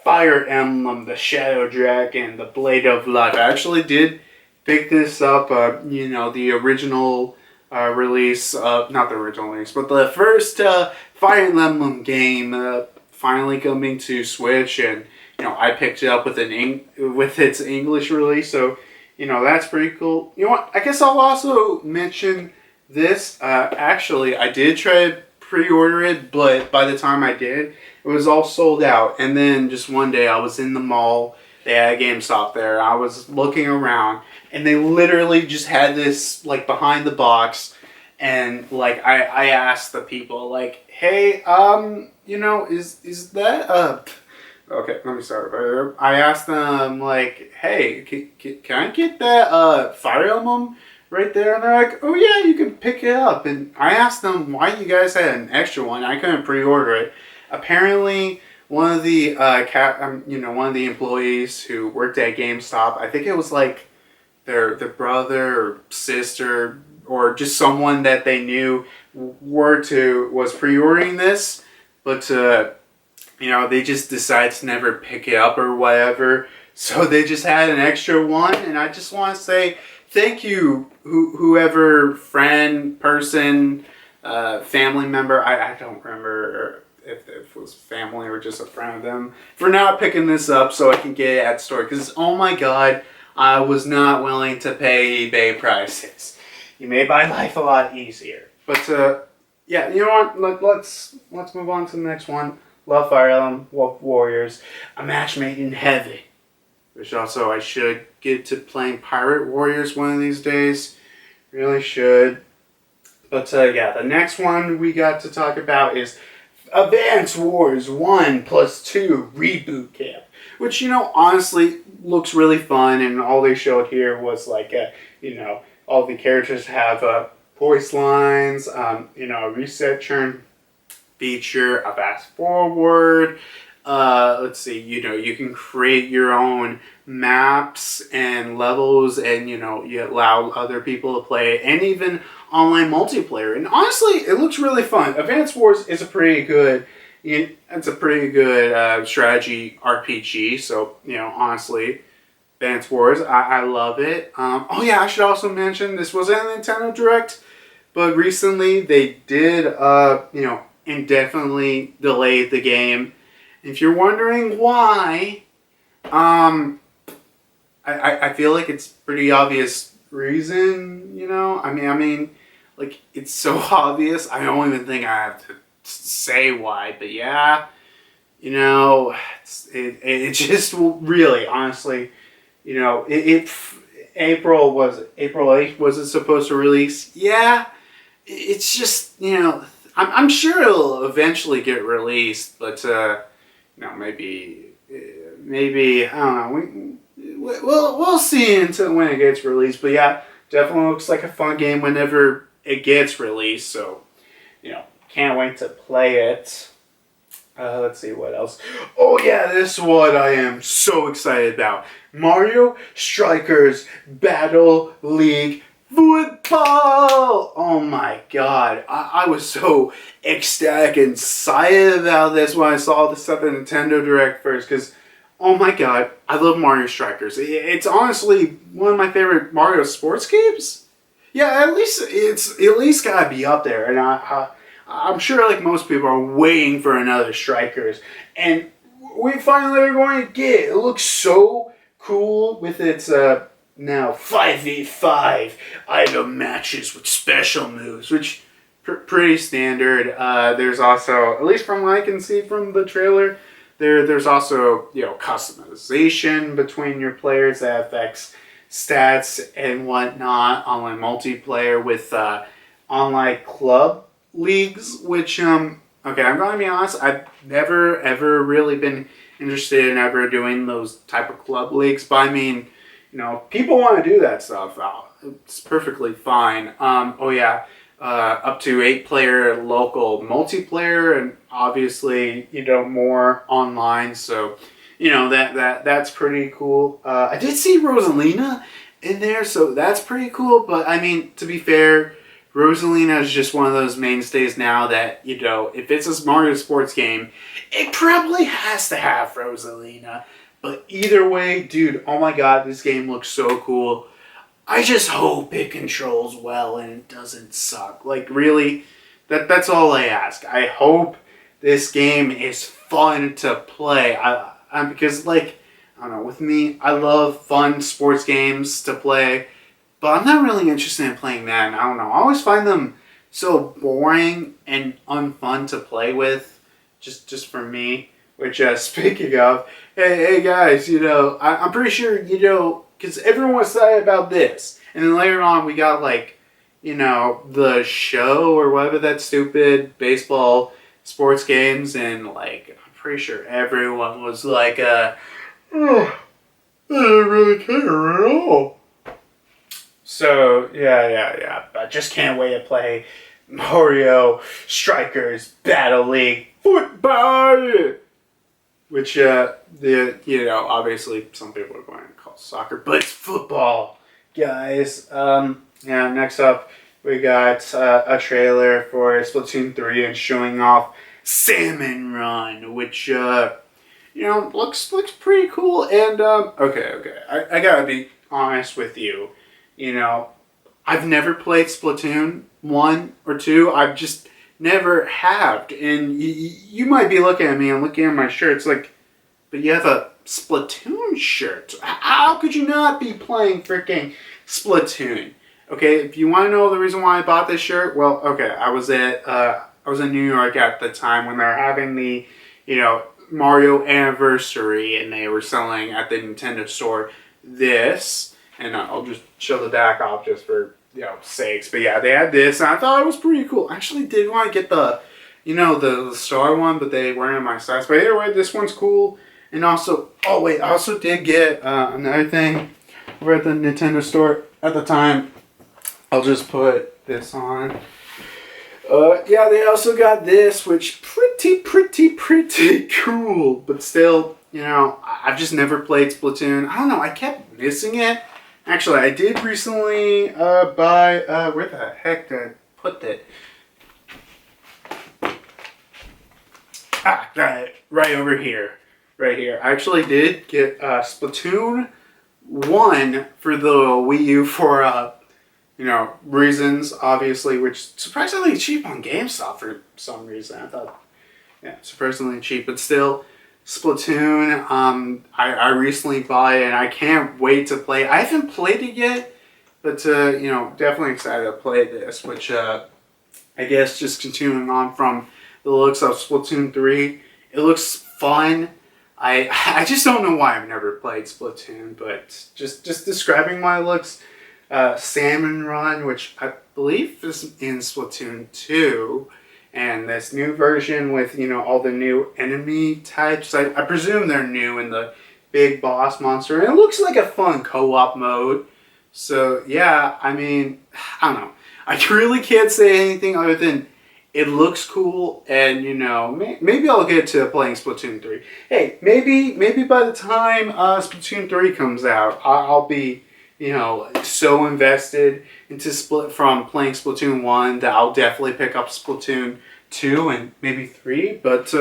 Fire Emblem, the Shadow Dragon, the Blade of Life. I actually did pick this up. The original release, not the original release, but the first Fire Emblem game finally coming to Switch, and I picked it up with with its English release, so that's pretty cool. You know what? I guess I'll also mention this. Actually, I did try to pre-order it, but by the time I did, it was all sold out. And then just one day, I was in the mall. They had a GameStop there. I was looking around, and they literally just had this like behind the box, and like I asked the people like, hey, is that Okay, let me start. I asked them, like, hey, can I get that Fire Emblem right there? And they're like, oh yeah, you can pick it up. And I asked them why you guys had an extra one. I couldn't pre-order it. Apparently, one of the one of the employees who worked at GameStop, I think it was like their brother or sister or just someone that they knew was pre-ordering this, but they just decided to never pick it up or whatever. So they just had an extra one, and I just want to say thank you, whoever, friend, person, family member. I don't remember if it was family or just a friend of them, for not picking this up so I can get it at the store. Because, oh my god, I was not willing to pay eBay prices. You made my life a lot easier. But, yeah, you know what? Let's move on to the next one. Love Fire Emblem Warriors, a match made in heaven. Which also, I should get to playing Pirate Warriors one of these days. Really should. But yeah, the next one we got to talk about is Advance Wars 1+2 Reboot Camp. Which, honestly looks really fun, and all they showed here was like, all the characters have voice lines, a reset turn feature, a fast forward. Let's see, you can create your own maps and levels, and you allow other people to play, and even online multiplayer. And honestly, it looks really fun. Advance Wars is a pretty good strategy RPG. So honestly, Advance Wars, I love it. Oh yeah, I should also mention this wasn't a Nintendo Direct, but recently they did indefinitely delayed the game. If you're wondering why, I feel like it's pretty obvious reason, I mean, like, it's so obvious, I don't even think I have to say why, but yeah, it just really, honestly, April 8th, was it supposed to release? Yeah, it's just, I'm sure it'll eventually get released, but maybe I don't know. We'll see until when it gets released. But yeah, definitely looks like a fun game whenever it gets released. So can't wait to play it. Let's see what else. Oh yeah, this is what I am so excited about. Mario Strikers Battle League Football! Oh my god, I was so ecstatic and excited about this when I saw this at the Nintendo Direct first, because, oh my god, I love Mario Strikers. It's honestly one of my favorite Mario sports games. Yeah, it's at least gotta be up there, and I'm sure like most people are waiting for another Strikers, and we finally are going to get it. It looks so cool with its now 5v5 item matches with special moves, which pretty standard. There's also, at least from what I can see from the trailer, there's also, customization between your players that affects stats and whatnot. Online multiplayer with online club leagues, which okay, I'm gonna be honest, I've never ever really been interested in ever doing those type of club leagues. But I mean, if people want to do that stuff, it's perfectly fine. Oh yeah, up to 8-player local multiplayer, and obviously more online. So that's pretty cool. I did see Rosalina in there, so that's pretty cool. But I mean, to be fair, Rosalina is just one of those mainstays now that, if it's a Mario sports game, it probably has to have Rosalina. But either way, dude, oh my god, this game looks so cool. I just hope it controls well and it doesn't suck. Like, really, that's all I ask. I hope this game is fun to play. Because, I don't know, with me, I love fun sports games to play. But I'm not really interested in playing that. I don't know. I always find them so boring and unfun to play with, just for me. Which, speaking of, hey guys, I'm pretty sure, because everyone was excited about this. And then later on, we got, the show or whatever that stupid baseball sports games. And, I'm pretty sure everyone was like, oh, I don't really care at all. So, yeah. I just can't wait to play Mario Strikers Battle League Football! Which, obviously some people are going to call soccer, but it's football, guys. Next up, we got a trailer for Splatoon 3 and showing off Salmon Run, which, looks pretty cool. And, okay. I gotta be honest with you. I've never played Splatoon 1 or 2. I've just never have. And you might be looking at me and looking at my shirt. It's like, but you have a Splatoon shirt. How could you not be playing freaking Splatoon? Okay, if you want to know the reason why I bought this shirt, well, okay, I was in New York at the time when they were having the, Mario anniversary, and they were selling at the Nintendo store this. And I'll just show the back off just for, sakes. But yeah, they had this, and I thought it was pretty cool. I actually did want to get the, the star one, but they weren't in my size. But either way, this one's cool. And also, I also did get another thing over at the Nintendo store at the time. I'll just put this on. They also got this, which pretty cool. But still, I've just never played Splatoon. I don't know, I kept missing it. Actually, I did recently buy, where the heck did I put that? Got it. Right over here. Right here. I actually did get Splatoon 1 for the Wii U for, reasons, obviously, which surprisingly cheap on GameStop for some reason. I thought, surprisingly cheap, but still. Splatoon, I recently bought it, and I can't wait to play it. I haven't played it yet, but, definitely excited to play this, which, I guess just continuing on from the looks of Splatoon 3, it looks fun. I just don't know why I've never played Splatoon, but just describing why it looks, Salmon Run, which I believe is in Splatoon 2, and this new version with, all the new enemy types. I presume they're new in the big boss monster. And it looks like a fun co-op mode. So, yeah, I mean, I don't know. I really can't say anything other than it looks cool. And, maybe I'll get to playing Splatoon 3. Hey, maybe by the time Splatoon 3 comes out, I'll be, so invested into from playing Splatoon 1 that I'll definitely pick up Splatoon 2 and maybe 3, but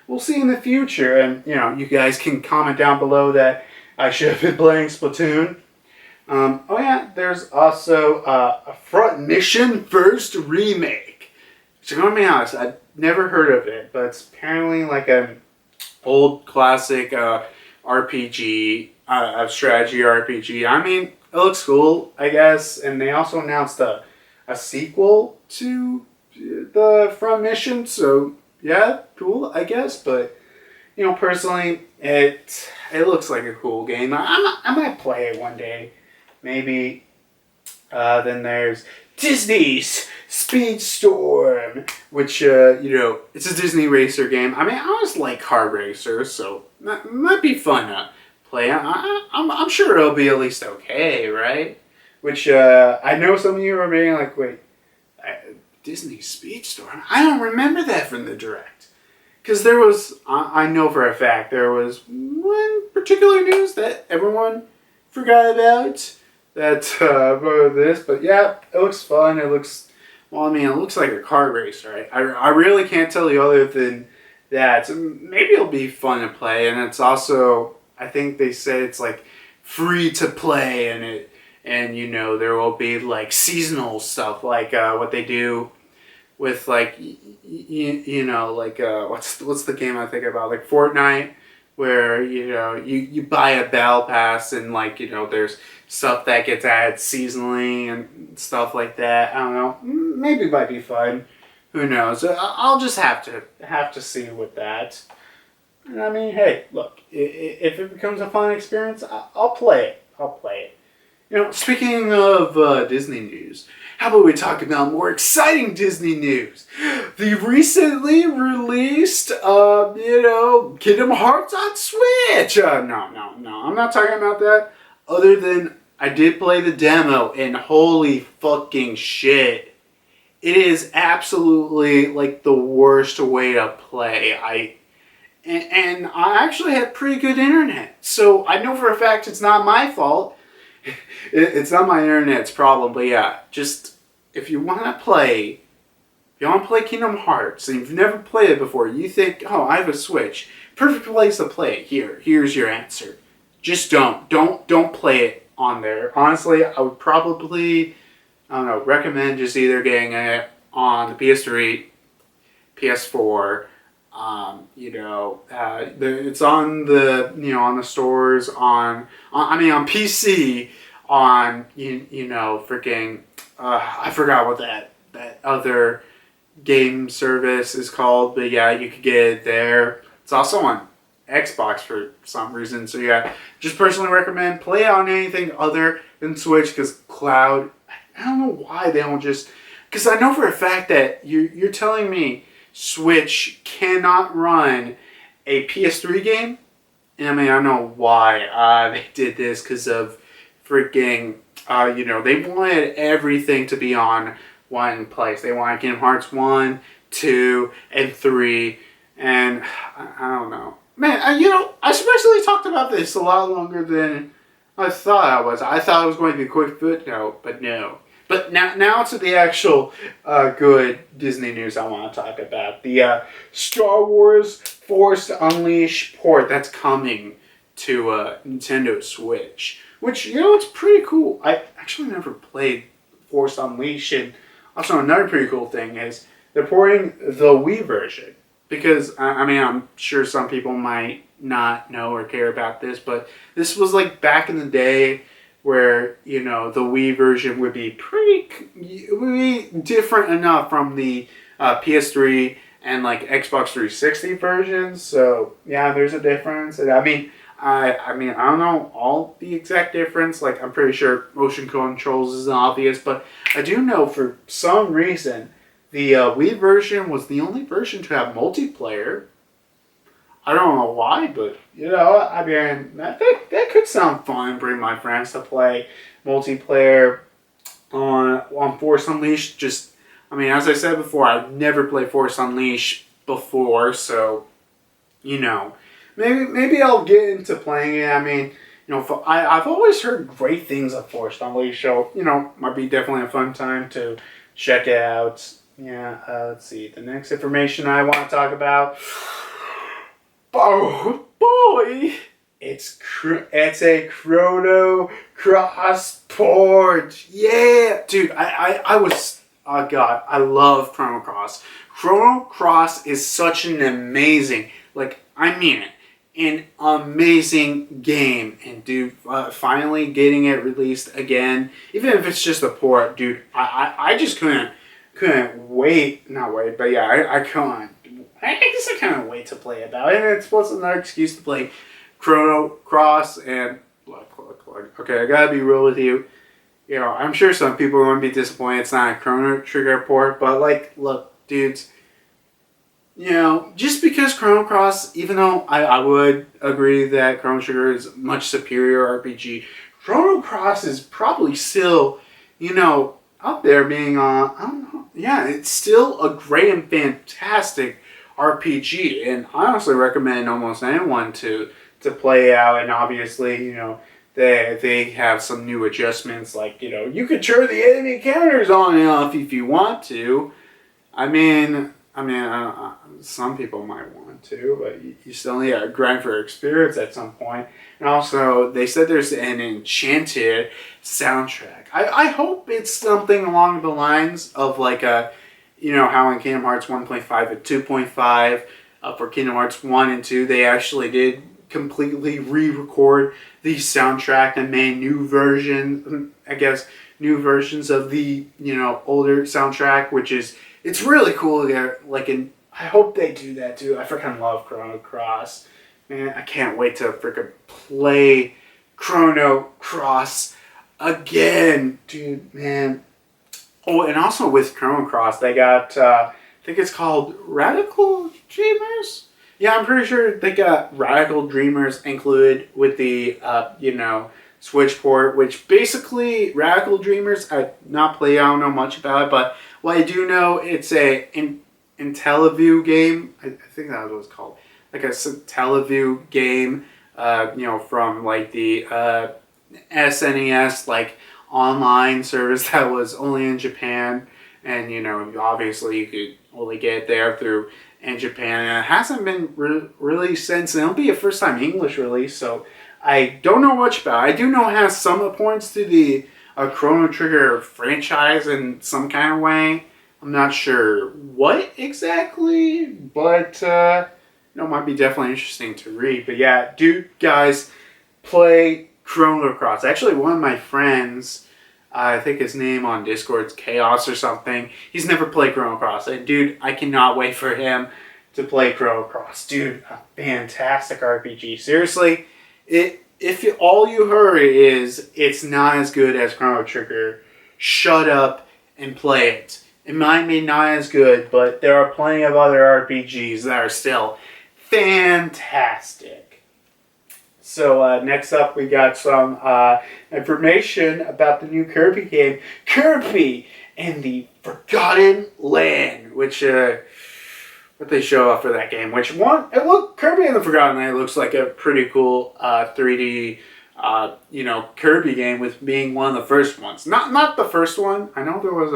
we'll see in the future. And you guys can comment down below that I should have been playing Splatoon. There's also a Front Mission First remake. So I'm gonna be honest, I've never heard of it, but it's apparently like an old classic RPG, a strategy RPG. I mean, it looks cool, I guess. And they also announced a sequel to the front mission. So yeah, cool, I guess. But personally, it looks like a cool game. I might play it one day, maybe. Then there's Disney's Speedstorm, which it's a Disney racer game. I mean, I always like kart racers, so that might be fun to play. I'm sure it'll be at least okay, right? Which I know some of you are being like, wait, Disney Speedstorm? I don't remember that from the Direct. Because there was, I know for a fact, there was one particular news that everyone forgot about. About this, but yeah, it looks fun. It looks, well, I mean, it looks like a kart race, right? I really can't tell you other than that. So maybe it'll be fun to play, and it's also, I think they said it's like free to play, and there will be like seasonal stuff, like what they do with like like what's the game I think about, like Fortnite, where you buy a battle pass, and like there's stuff that gets added seasonally and stuff like that. I don't know, maybe it might be fun, who knows. I'll just have to see with that. And I mean, hey, look, if it becomes a fun experience, I'll play it. Speaking of Disney news, how about we talk about more exciting Disney news? The recently released, Kingdom Hearts on Switch. No, I'm not talking about that. Other than I did play the demo, and holy fucking shit, it is absolutely like the worst way to play. And I actually had pretty good internet, so I know for a fact it's not my fault. It's not my internet's problem, but yeah, just if you want to play Kingdom Hearts and you've never played it before, you think, oh, I have a Switch, perfect place to play it. Here's your answer. Just don't play it on there. Honestly, I would probably, recommend just either getting it on the PS3, PS4. It's on the on the stores on PC, on freaking I forgot what that other game service is called, but yeah, you could get it there. It's also on Xbox for some reason, so yeah, just personally recommend play it on anything other than Switch, because Cloud, I don't know why they don't just, because I know for a fact that you're telling me Switch cannot run a PS3 game. And I mean, I don't know why they did this, because of freaking, they wanted everything to be on one place. They wanted Kingdom Hearts 1, 2, and 3. And I don't know. Man, I especially talked about this a lot longer than I thought I was. I thought it was going to be a quick footnote, but no. But now to the actual good Disney news I want to talk about. The Star Wars Force Unleashed port that's coming to Nintendo Switch. Which, it's pretty cool. I actually never played Force Unleashed. And also another pretty cool thing is they're porting the Wii version. Because, I'm sure some people might not know or care about this, but this was like back in the day where, the Wii version would be different enough from the PS3 and like Xbox 360 versions. So yeah, there's a difference. And I don't know all the exact difference. Like, I'm pretty sure motion controls is obvious, but I do know for some reason the Wii version was the only version to have multiplayer. I don't know why, but, that could sound fun. Bring my friends to play multiplayer on Force Unleashed. Just, as I said before, I've never played Force Unleashed before, so, maybe I'll get into playing it. I've always heard great things of Force Unleashed, so, might be definitely a fun time to check it out. Yeah, let's see. The next information I want to talk about. Oh boy, it's a Chrono Cross port. Yeah, dude, I was, oh god, I love Chrono Cross. Chrono Cross is such an amazing, an amazing game. And dude, finally getting it released again, even if it's just a port, dude, I just couldn't couldn't wait, not wait, but yeah, I can't. I guess I kind of wait to play about it. And it's plus another excuse to play Chrono Cross and look. Okay, I gotta be real with you. You know, I'm sure some people are gonna be disappointed it's not a Chrono Trigger port, but like, look, dudes. You know, just because Chrono Cross, even though I would agree that Chrono Trigger is a much superior RPG, Chrono Cross is probably still, you know, up there being on, I don't know, yeah, it's still a great and fantastic RPG, and I honestly recommend almost anyone to play out, and obviously, you know, they have some new adjustments, like, you know, you could turn the enemy counters on and off if you want to. Some people might want to, but you still need a grind for experience at some point. And also, they said there's an enchanted soundtrack. I hope it's something along the lines of like a, you know, how in Kingdom Hearts 1.5 and 2.5, for Kingdom Hearts 1 and 2, they actually did completely re-record the soundtrack and made new versions, I guess, new versions of the, you know, older soundtrack, which is, it's really cool. There, like, I hope they do that too. I freaking love Chrono Cross, man. I can't wait to freaking play Chrono Cross again, dude, man. Oh, and also with Chrono Cross, they got I think it's called Radical Dreamers. Yeah, I'm pretty sure they got Radical Dreamers included with the you know, Switch port, which basically Radical Dreamers, I don't know much about it, but what I do know, it's a IntelliView game. I think that was what it's called. Like a IntelliView game, you know, from like the SNES, like online service that was only in Japan. And, you know, obviously you could only get it there through in Japan. And it hasn't been released since. And it'll be a first time English release, so I don't know much about it. I do know it has some points to the Chrono Trigger franchise in some kind of way. I'm not sure what exactly, but you know, it might be definitely interesting to read. But yeah, dude, guys, play Chrono Cross. Actually, one of my friends, I think his name on Discord's Chaos or something, he's never played Chrono Cross. And dude, I cannot wait for him to play Chrono Cross. Dude, a fantastic RPG. Seriously, if all you heard is it's not as good as Chrono Trigger, shut up and play it. It might be not as good, but there are plenty of other RPGs that are still fantastic. So next up, we got some information about the new Kirby game, Kirby and the Forgotten Land, which what they show off for that game. Which one? Kirby and the Forgotten Land looks like a pretty cool 3D. You know, Kirby game with being one of the first ones. Not the first one. I know there was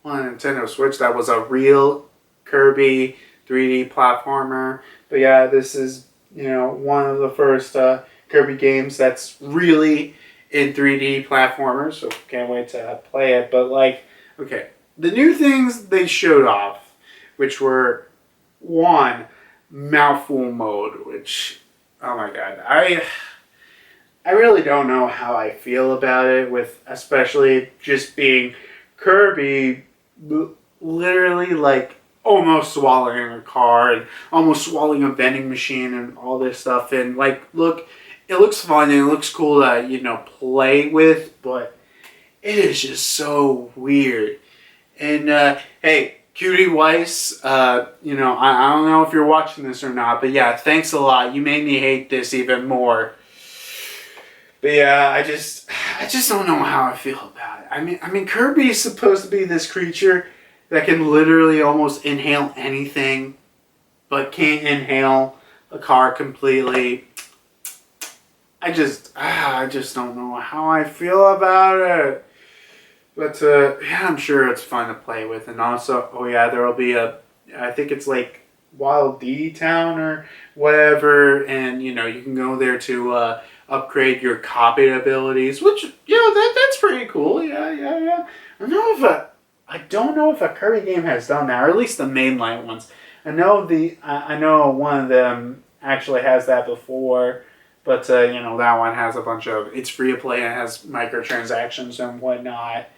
on Nintendo Switch that was a real Kirby 3D platformer. But yeah, this is, you know, one of the first Kirby games that's really in 3D platformers. So can't wait to play it. But like, okay, the new things they showed off, which were one, mouthful mode, which, oh my god, I really don't know how I feel about it, with especially just being Kirby literally like almost swallowing a car and almost swallowing a vending machine and all this stuff. And like, look, it looks fun and it looks cool to, you know, play with, but it is just so weird. And hey, Cutie Weiss, you know, I don't know if you're watching this or not, but yeah, thanks a lot. You made me hate this even more. But yeah, I just don't know how I feel about it. I mean, Kirby is supposed to be this creature that can literally almost inhale anything, but can't inhale a car completely. I just don't know how I feel about it. But yeah, I'm sure it's fun to play with. And also, oh yeah, there will be I think it's like Wild D Town or whatever, and you know, you can go there to upgrade your copy abilities, which, you know, that's pretty cool. Yeah. I don't know if a Kirby game has done that, or at least the mainline ones. I know one of them actually has that before, but you know, that one has a bunch of, it's free to play and it has microtransactions and whatnot.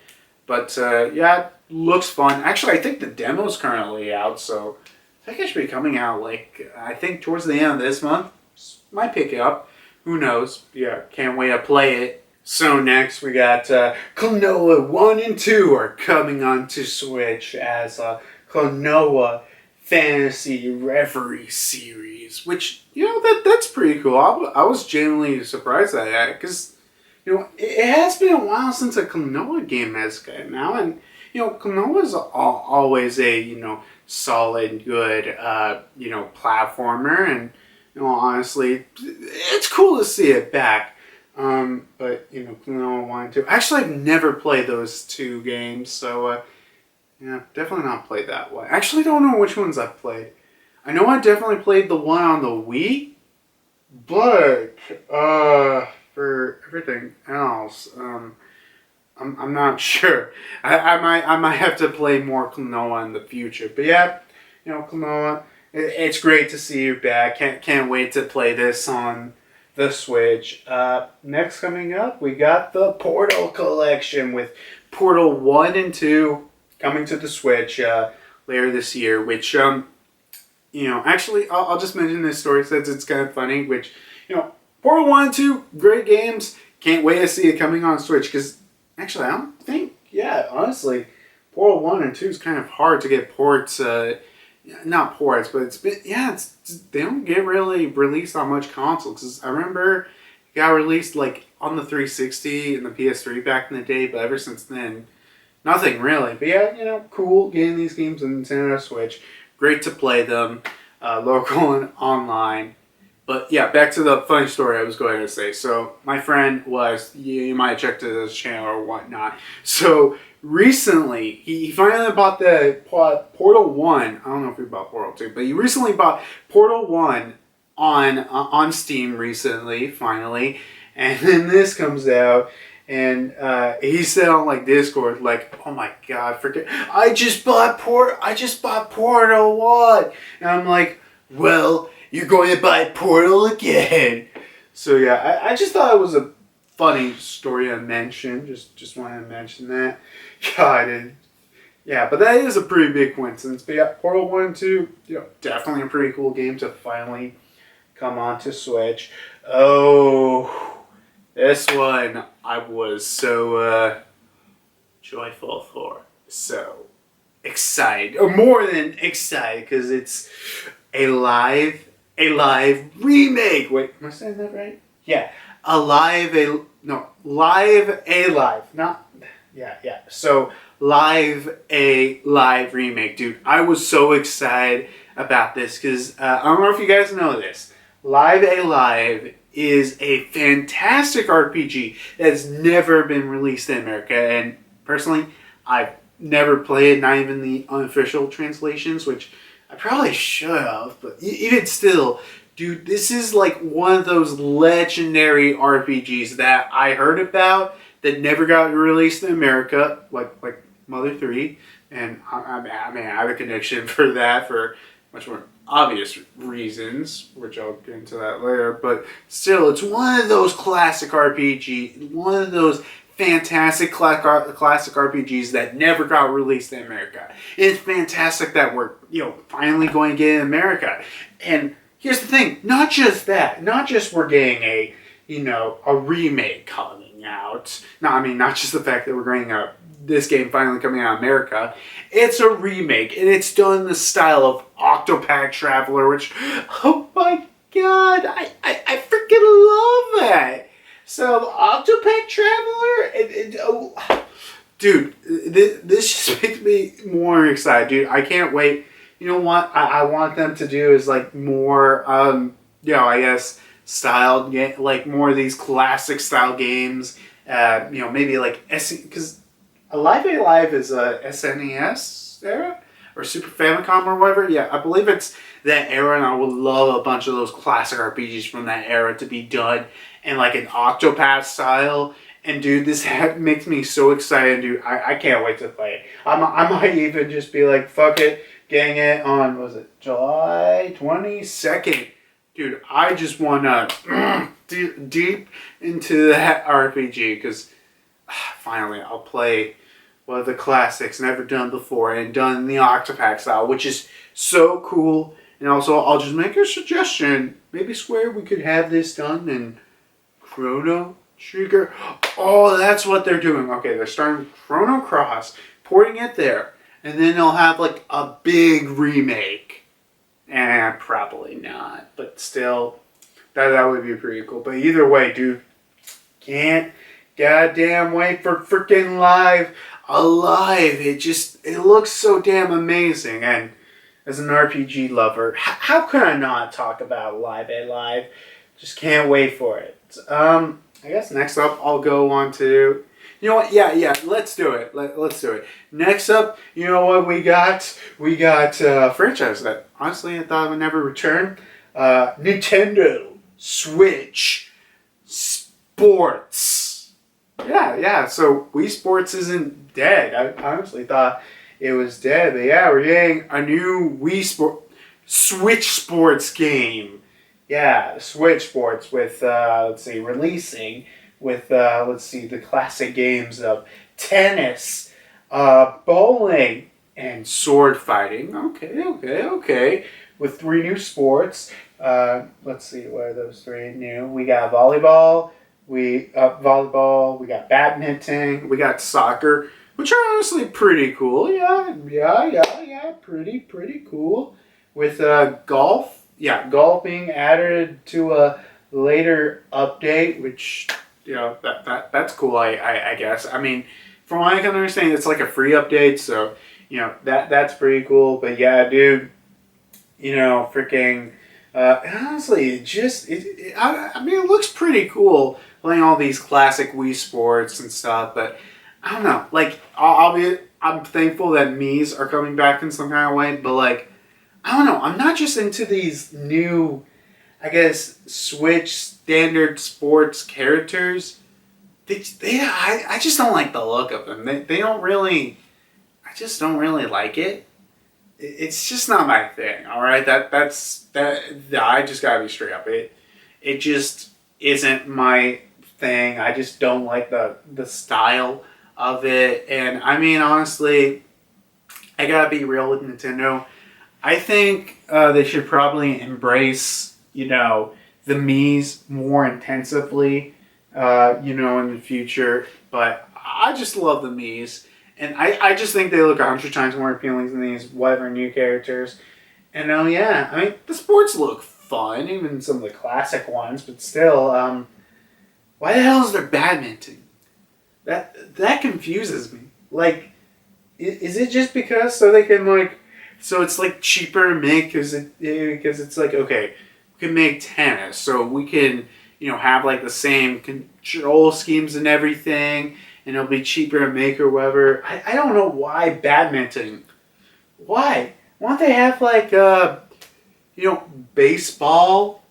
But yeah, it looks fun. Actually, I think the demo's currently out, so I think it should be coming out like I think towards the end of this month. Might pick it up. Who knows? Yeah, can't wait to play it. So next we got Klonoa 1 and 2 are coming onto Switch as Klonoa Fantasy Reverie series, which that's pretty cool. I was genuinely surprised at that because it has been a while since a Klonoa game has come out, and Klonoa is always a solid, good platformer, and honestly, it's cool to see it back. But Klonoa 1 and 2. Actually, I've never played those two games, so definitely not played that one. Actually, don't know which ones I've played. I know I definitely played the one on the Wii, but for everything else, I'm not sure. I might have to play more Klonoa in the future. But yeah, Klonoa, it's great to see you back. Can't wait to play this on the Switch. Next coming up, we got the Portal Collection with Portal 1 and 2 coming to the Switch later this year, which, actually, I'll just mention this story since it's kind of funny, which, Portal 1 and 2, great games. Can't wait to see it coming on Switch, because, actually, I don't think, honestly, Portal 1 and 2 is kind of hard to get ports, not ports, but they don't get really released on much consoles, because I remember it got released, like, on the 360 and the PS3 back in the day, but ever since then, nothing really. But yeah, cool getting these games on Nintendo Switch. Great to play them, local and online. But yeah, back to the funny story I was going to say. So my friend you might have checked his channel or whatnot. So recently, he finally bought the Portal 1. I don't know if he bought Portal 2, but he recently bought Portal 1 on Steam recently, finally. And then this comes out. And he said on Discord, oh my god, I just bought Portal 1. And I'm like, well, you're going to buy Portal again. So yeah, I just thought it was a funny story to mention. Just wanted to mention that. God, yeah, but that is a pretty big coincidence. But yeah, Portal 1 and 2, definitely a pretty cool game to finally come onto Switch. Oh, this one I was so joyful for. So excited. Or more than excited, because it's a live remake. Wait, am I saying that right? Yeah. Live So live remake, dude. I was so excited about this because I don't know if you guys know this. Live is a fantastic RPG that's never been released in America, and personally, I've never played, not even the unofficial translations, which I probably should have, but even still, dude, this is one of those legendary RPGs that I heard about that never got released in America, like Mother 3, and I have a connection for that for much more obvious reasons, which I'll get into that later, but still, it's one of those classic RPG, one of those fantastic classic RPGs that never got released in America. It's fantastic that we're finally going to get it in America. And here's the thing, not just we're getting a remake coming out. No, I mean not just the fact that we're getting this game finally coming out in America. It's a remake, and it's done in the style of Octopath Traveler, which, oh my god, I freaking love that. So, Octopath Traveler, dude, this just makes me more excited, dude. I can't wait. You know what I want them to do is more, I guess, styled, more of these classic style games. Maybe because Alive is a SNES era or Super Famicom or whatever. Yeah, I believe it's that era, and I would love a bunch of those classic RPGs from that era to be done in an Octopath style. And dude, this makes me so excited, dude. I can't wait to play it. I might even just be fuck it, getting it on, was it July 22nd? Dude, I just want to deep into that RPG, because finally I'll play one of the classics never done before and done in the Octopack style, which is so cool. And also, I'll just make a suggestion. Maybe Square, we could have this done in Chrono Trigger. Oh, that's what they're doing. Okay, they're starting Chrono Cross, porting it there, and then they'll have like a big remake. And probably not, but still, that would be pretty cool. But either way, dude, can't goddamn wait for freaking Live Alive. It looks so damn amazing. And as an RPG lover, how can I not talk about Live Alive? Just can't wait for it. I guess next up I'll go on to, you know what? Yeah. Let's do it. Let's do it. Next up, you know what we got? We got a franchise that honestly I thought would never return. Nintendo Switch Sports. Yeah. So Wii Sports isn't dead. I honestly thought it was dead, but yeah, we're getting a new Switch Sports game. Yeah, Switch Sports with, releasing with, the classic games of tennis, bowling, and sword fighting. Okay. With 3 new sports. What are those 3 new? We got volleyball, we got badminton, we got soccer, which are honestly pretty cool. Yeah, pretty cool. With golf. Yeah, golf being added to a later update, which, that's cool, I guess. I mean, from what I can understand, it's like a free update, so, that's pretty cool. But yeah, dude, freaking, honestly, it looks pretty cool playing all these classic Wii Sports and stuff, but I don't know, like, I'm thankful that Mii's are coming back in some kind of way, but like, I don't know. I'm not just into these new, I guess, Switch standard sports characters. I just don't like the look of them. They don't really. I just don't really like it. It's just not my thing. All right, that's. I just gotta be straight up. It just isn't my thing. I just don't like the style of it. And I mean, honestly, I gotta be real with Nintendo. I think they should probably embrace, the Mii's more intensively, in the future. But I just love the Mii's. And I just think they look 100 times more appealing than these whatever new characters. And the sports look fun, even some of the classic ones. But still, why the hell is there badminton? That confuses me. Like, is it just because so they can, like... So it's like cheaper to make because it's like, okay, we can make tennis, so we can have like the same control schemes and everything, and it'll be cheaper to make or whatever. I don't know why badminton. Why? Why don't they have like baseball,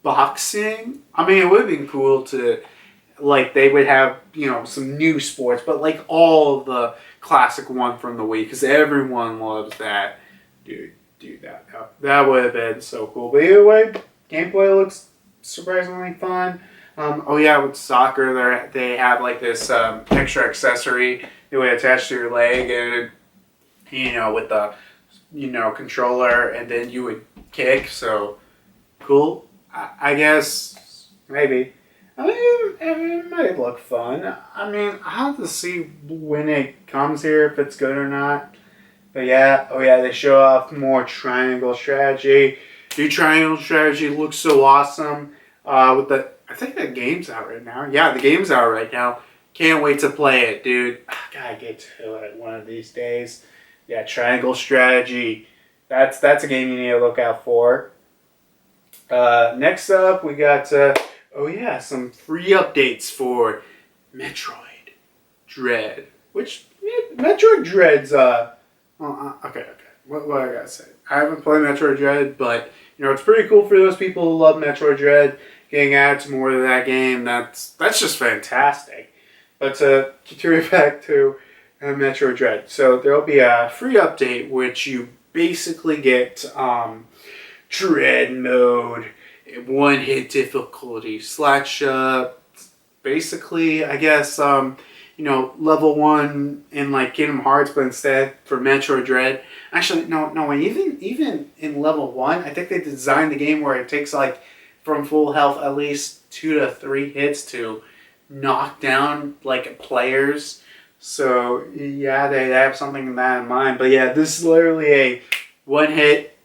boxing? I mean, it would have been cool to like they would have some new sports, but like all of the classic one from the Wii, because everyone loves that. Dude, that would have been so cool. But either way, gameplay looks surprisingly fun. With soccer, they have like this extra accessory you would attach to your leg, and with the controller, and then you would kick. So cool. I guess maybe. I mean, it might look fun. I mean, I'll have to see when it comes here if it's good or not. But yeah, they show off more Triangle Strategy. Dude, Triangle Strategy looks so awesome. I think the game's out right now. Yeah, the game's out right now. Can't wait to play it, dude. I gotta get to it one of these days. Yeah, Triangle Strategy. That's a game you need to look out for. Next up, we got... some free updates for Metroid Dread. Which, Metroid Dread's, okay. What I gotta say? I haven't played Metroid Dread, but, it's pretty cool for those people who love Metroid Dread. Getting added to more of that game, that's just fantastic. But to get back to Metroid Dread. So there'll be a free update, which you basically get, Dread mode, one-hit difficulty / basically, I guess, level 1 in like Kingdom Hearts, but instead for Metroid Dread. Actually, no, even in level 1, I think they designed the game where it takes like from full health at least 2 to 3 hits to knock down like players. So yeah, they have something in that in mind. But yeah, this is literally a one hit,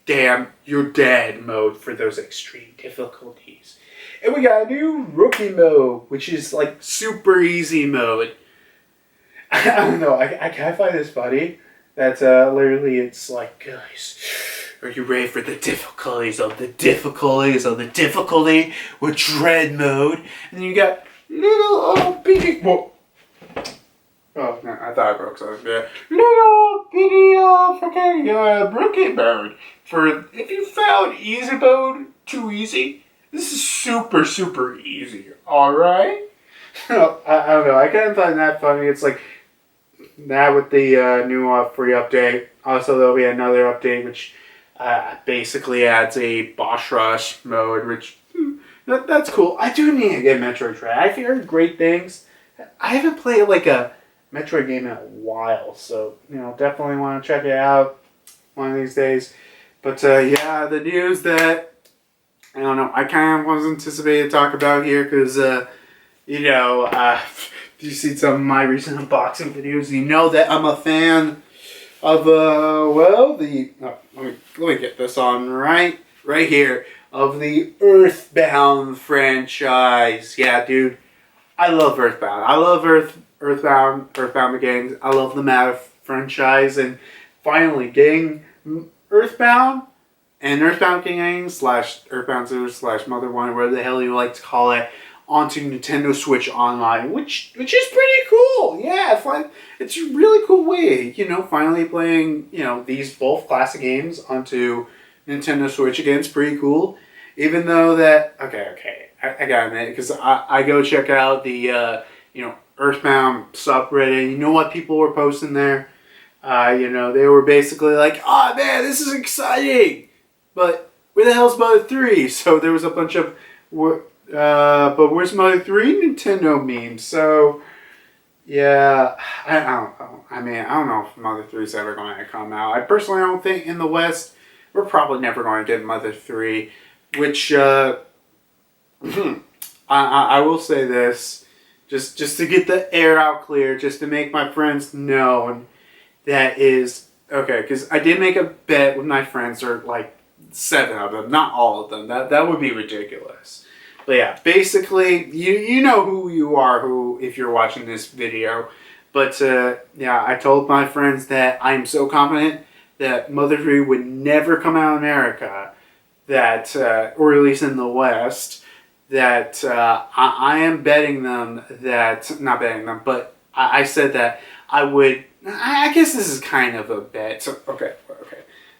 damn, you're dead mode for those extreme difficulties. And we got a new rookie mode, which is like super easy mode. I don't know, I kind of find this funny. That literally it's like, guys, are you ready for the difficulties of the difficulties of the difficulty with Dread mode? And then you got little bitty. Whoa. Oh, no, I thought I broke something. Yeah. Little bitty freaking rookie mode. For if you found easy mode too easy, this is super, super easy. Alright? I don't know. I kind of find that funny. It's like that with the new free update. Also, there'll be another update which basically adds a boss rush mode, which that's cool. I do need to get Metroid Dread. I've heard great things. I haven't played like a Metroid game in a while, so definitely want to check it out one of these days. But yeah, the news that I don't know, I kind of was anticipating to talk about here because you see some of my recent unboxing videos. You know that I'm a fan of let me get this on right here, of the Earthbound franchise. Yeah, dude, I love Earthbound. I love Earthbound games. I love the Matter franchise, and finally getting Earthbound and Earthbound King / Earthbound Zero / Mother 1, whatever the hell you like to call it, onto Nintendo Switch Online, which is pretty cool. Yeah, it's a really cool way, finally playing, these both classic games onto Nintendo Switch again. It's pretty cool. Even though that, okay, I gotta admit, because I go check out the, Earthbound subreddit. You know what people were posting there? They were basically like, oh man, this is exciting, but where the hell's Mother 3? So there was a bunch of, but where's Mother 3 Nintendo memes? So, yeah, I don't know. I don't know if Mother 3 is ever going to come out. I personally don't think in the West, we're probably never going to get Mother 3, which, I will say this, just to get the air out clear, just to make my friends know, that is, okay, because I did make a bet with my friends, or like 7 of them, not all of them. That would be ridiculous. But yeah, basically, you know who you are, if you're watching this video. But yeah, I told my friends that I am so confident that Mother 3 would never come out in America, that, or at least in the West, that I am betting them that, not betting them, but I said that I would, I guess this is kind of a bet. So, okay.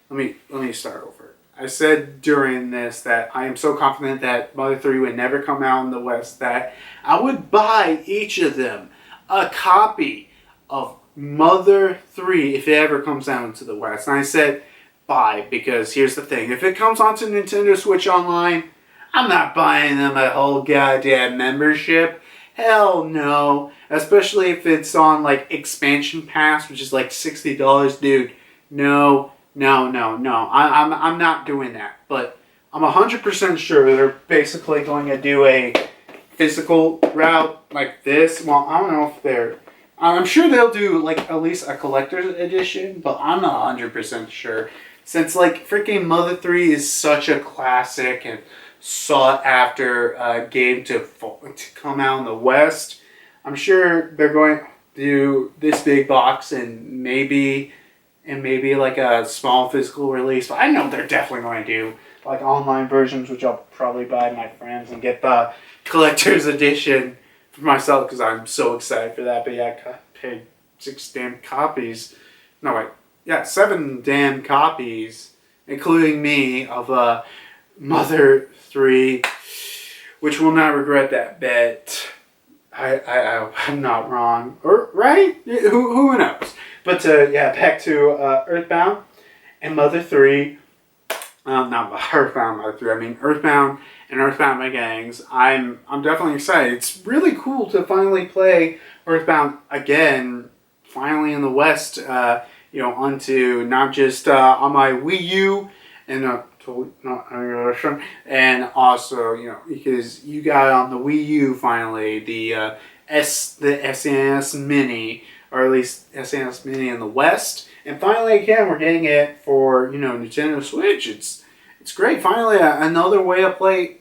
Let me start over. I said during this that I am so confident that Mother 3 would never come out in the West that I would buy each of them a copy of Mother 3 if it ever comes out into the West. And I said buy because here's the thing. If it comes onto Nintendo Switch Online, I'm not buying them a whole goddamn membership. Hell no. Especially if it's on like Expansion Pass, which is like $60. Dude, no. I'm not doing that. But I'm 100% sure they're basically going to do a physical route like this. Well, I don't know if they're... I'm sure they'll do like at least a collector's edition, but I'm not 100% sure. Since like freaking Mother 3 is such a classic and sought after game to come out in the West, I'm sure they're going to do this big box and maybe like a small physical release. But I know they're definitely going to do like online versions, which I'll probably buy my friends and get the collector's edition for myself because I'm so excited for that. But yeah, I paid 6 damn copies. No, wait. Yeah, 7 damn copies, including me, of Mother 3, which will not regret that bet. I'm not wrong. Or, right? Who knows? But yeah, back to Earthbound and Mother 3. not Earthbound by 3. I mean Earthbound and Earthbound Beginnings. I'm definitely excited. It's really cool to finally play Earthbound again. Finally in the West. Onto not just on my Wii U and totally not and also because you got on the Wii U finally the SNES Mini, or at least SNES Mini in the West. And finally, again, we're getting it for Nintendo Switch. It's great. Finally, another way to play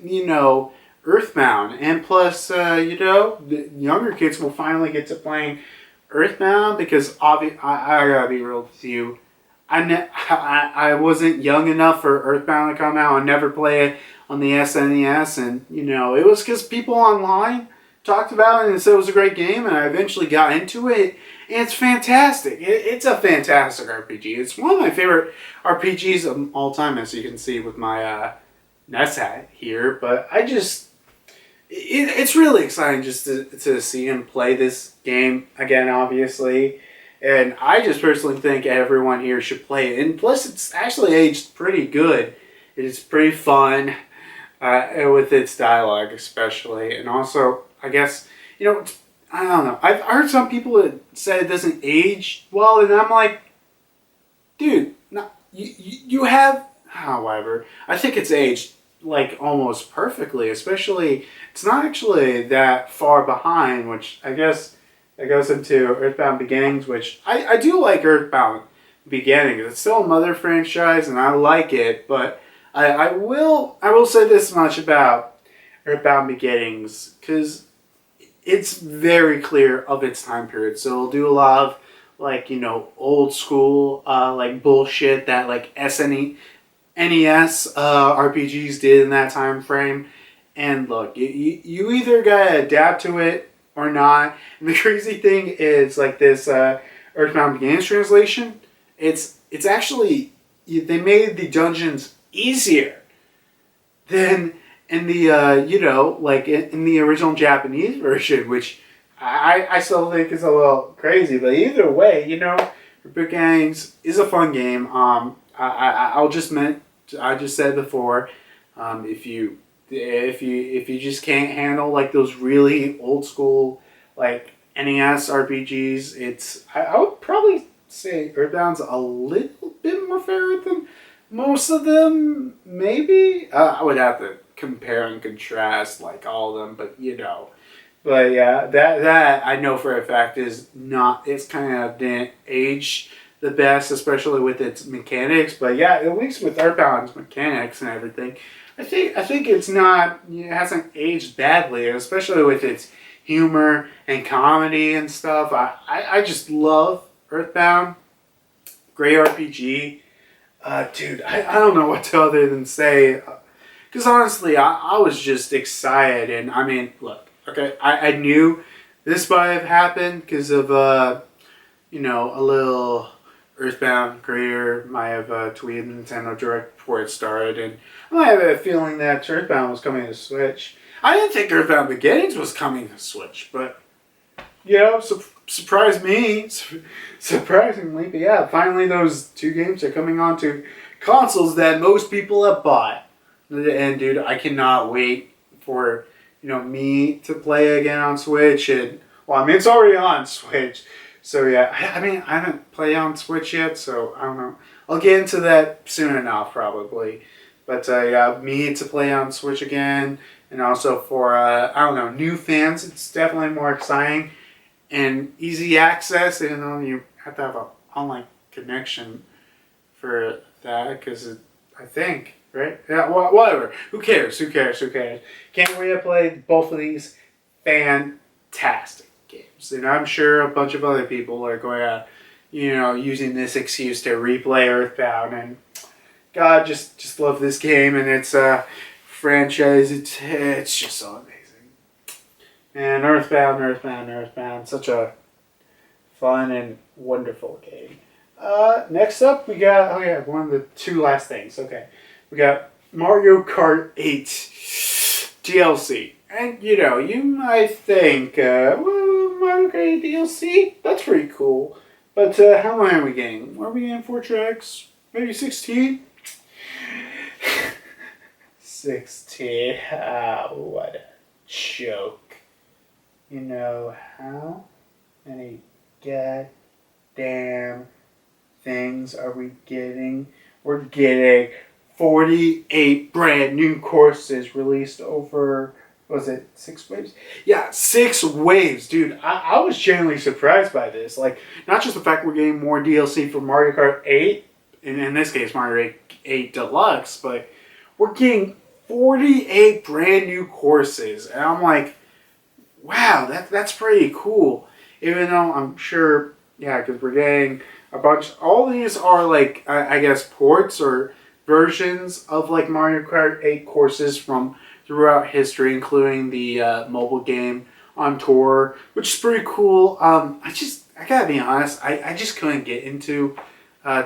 Earthbound, and plus the younger kids will finally get to playing Earthbound because I gotta be real with you. I wasn't young enough for Earthbound to come out and never play it on the SNES, and it was because people online talked about it and said it was a great game, and I eventually got into it, and it's fantastic. It's a fantastic RPG. It's one of my favorite RPGs of all time, as you can see with my NES hat here. But it's really exciting just to see him play this game again, obviously. And I just personally think everyone here should play it. And plus, it's actually aged pretty good. It's pretty fun with its dialogue especially. And also, I guess, I don't know. I've heard some people that say it doesn't age well. And I'm like, dude, no, you have, however, I think it's aged like almost perfectly. Especially, it's not actually that far behind, which I guess that goes into Earthbound Beginnings, which I do like Earthbound Beginnings. It's still a mother franchise, and I like it. But I will say this much about Earthbound Beginnings, because it's very clear of its time period. So it'll do a lot of old school like bullshit that like NES RPGs did in that time frame. And look, you either gotta adapt to it or not. And the crazy thing is, like this Earthbound Beginnings translation, it's actually, they made the dungeons easier than in the in the original Japanese version, which I still think is a little crazy. But either way, Earthbound Beginnings is a fun game. I just said before, if you just can't handle like those really old school like NES RPGs, I would probably say Earthbound's a little bit more favorite than most of them. Maybe I would have to compare and contrast like all of them, but But yeah, that I know for a fact is not. It's kind of didn't age the best, especially with its mechanics. But yeah, at least with Earthbound's mechanics and everything, I think it's not. It hasn't aged badly, especially with its humor and comedy and stuff. I just love Earthbound. Great RPG, dude. I don't know what to other than say, because honestly, I was just excited, and I mean, look, okay, I knew this might have happened because of a little Earthbound creator might have tweeted Nintendo Direct before it started, and I have a feeling that Earthbound was coming to Switch. I didn't think Earthbound Beginnings was coming to Switch, but surprised me, surprisingly. But yeah, finally those two games are coming onto consoles that most people have bought, and dude, I cannot wait for me to play again on Switch. And well, I mean, it's already on Switch. So yeah, I mean, I haven't played on Switch yet, so I don't know. I'll get into that soon enough, probably. But yeah, me to play on Switch again, and also for new fans, it's definitely more exciting and easy access. Even though you have to have an online connection for that, because I think, right? Yeah, whatever. Who cares? Can't wait to play both of these fantastic games. And I'm sure a bunch of other people are going to, using this excuse to replay Earthbound. And God, just love this game and its franchise. It's just so amazing. And Earthbound, such a fun and wonderful game. Next up, we got one of the two last things. Okay, we got Mario Kart 8 DLC. And you might think, Mario Kart 8 DLC? That's pretty cool. But how many are we getting? Are we getting 4 tracks? Maybe 16? 16. Ah, what a joke. You know how many goddamn things are we getting? We're getting 48 brand new courses released over, was it 6 waves? Yeah, 6 waves, dude. I was genuinely surprised by this. Like, not just the fact we're getting more DLC for Mario Kart 8, and in this case Mario 8 Deluxe, but we're getting 48 brand new courses. And I'm like, wow, that's pretty cool. Even though I'm sure, yeah, because we're getting a bunch. All these are like, I guess, ports or versions of like Mario Kart 8 courses from throughout history, including the mobile game on tour, which is pretty cool. I gotta be honest, I just couldn't get into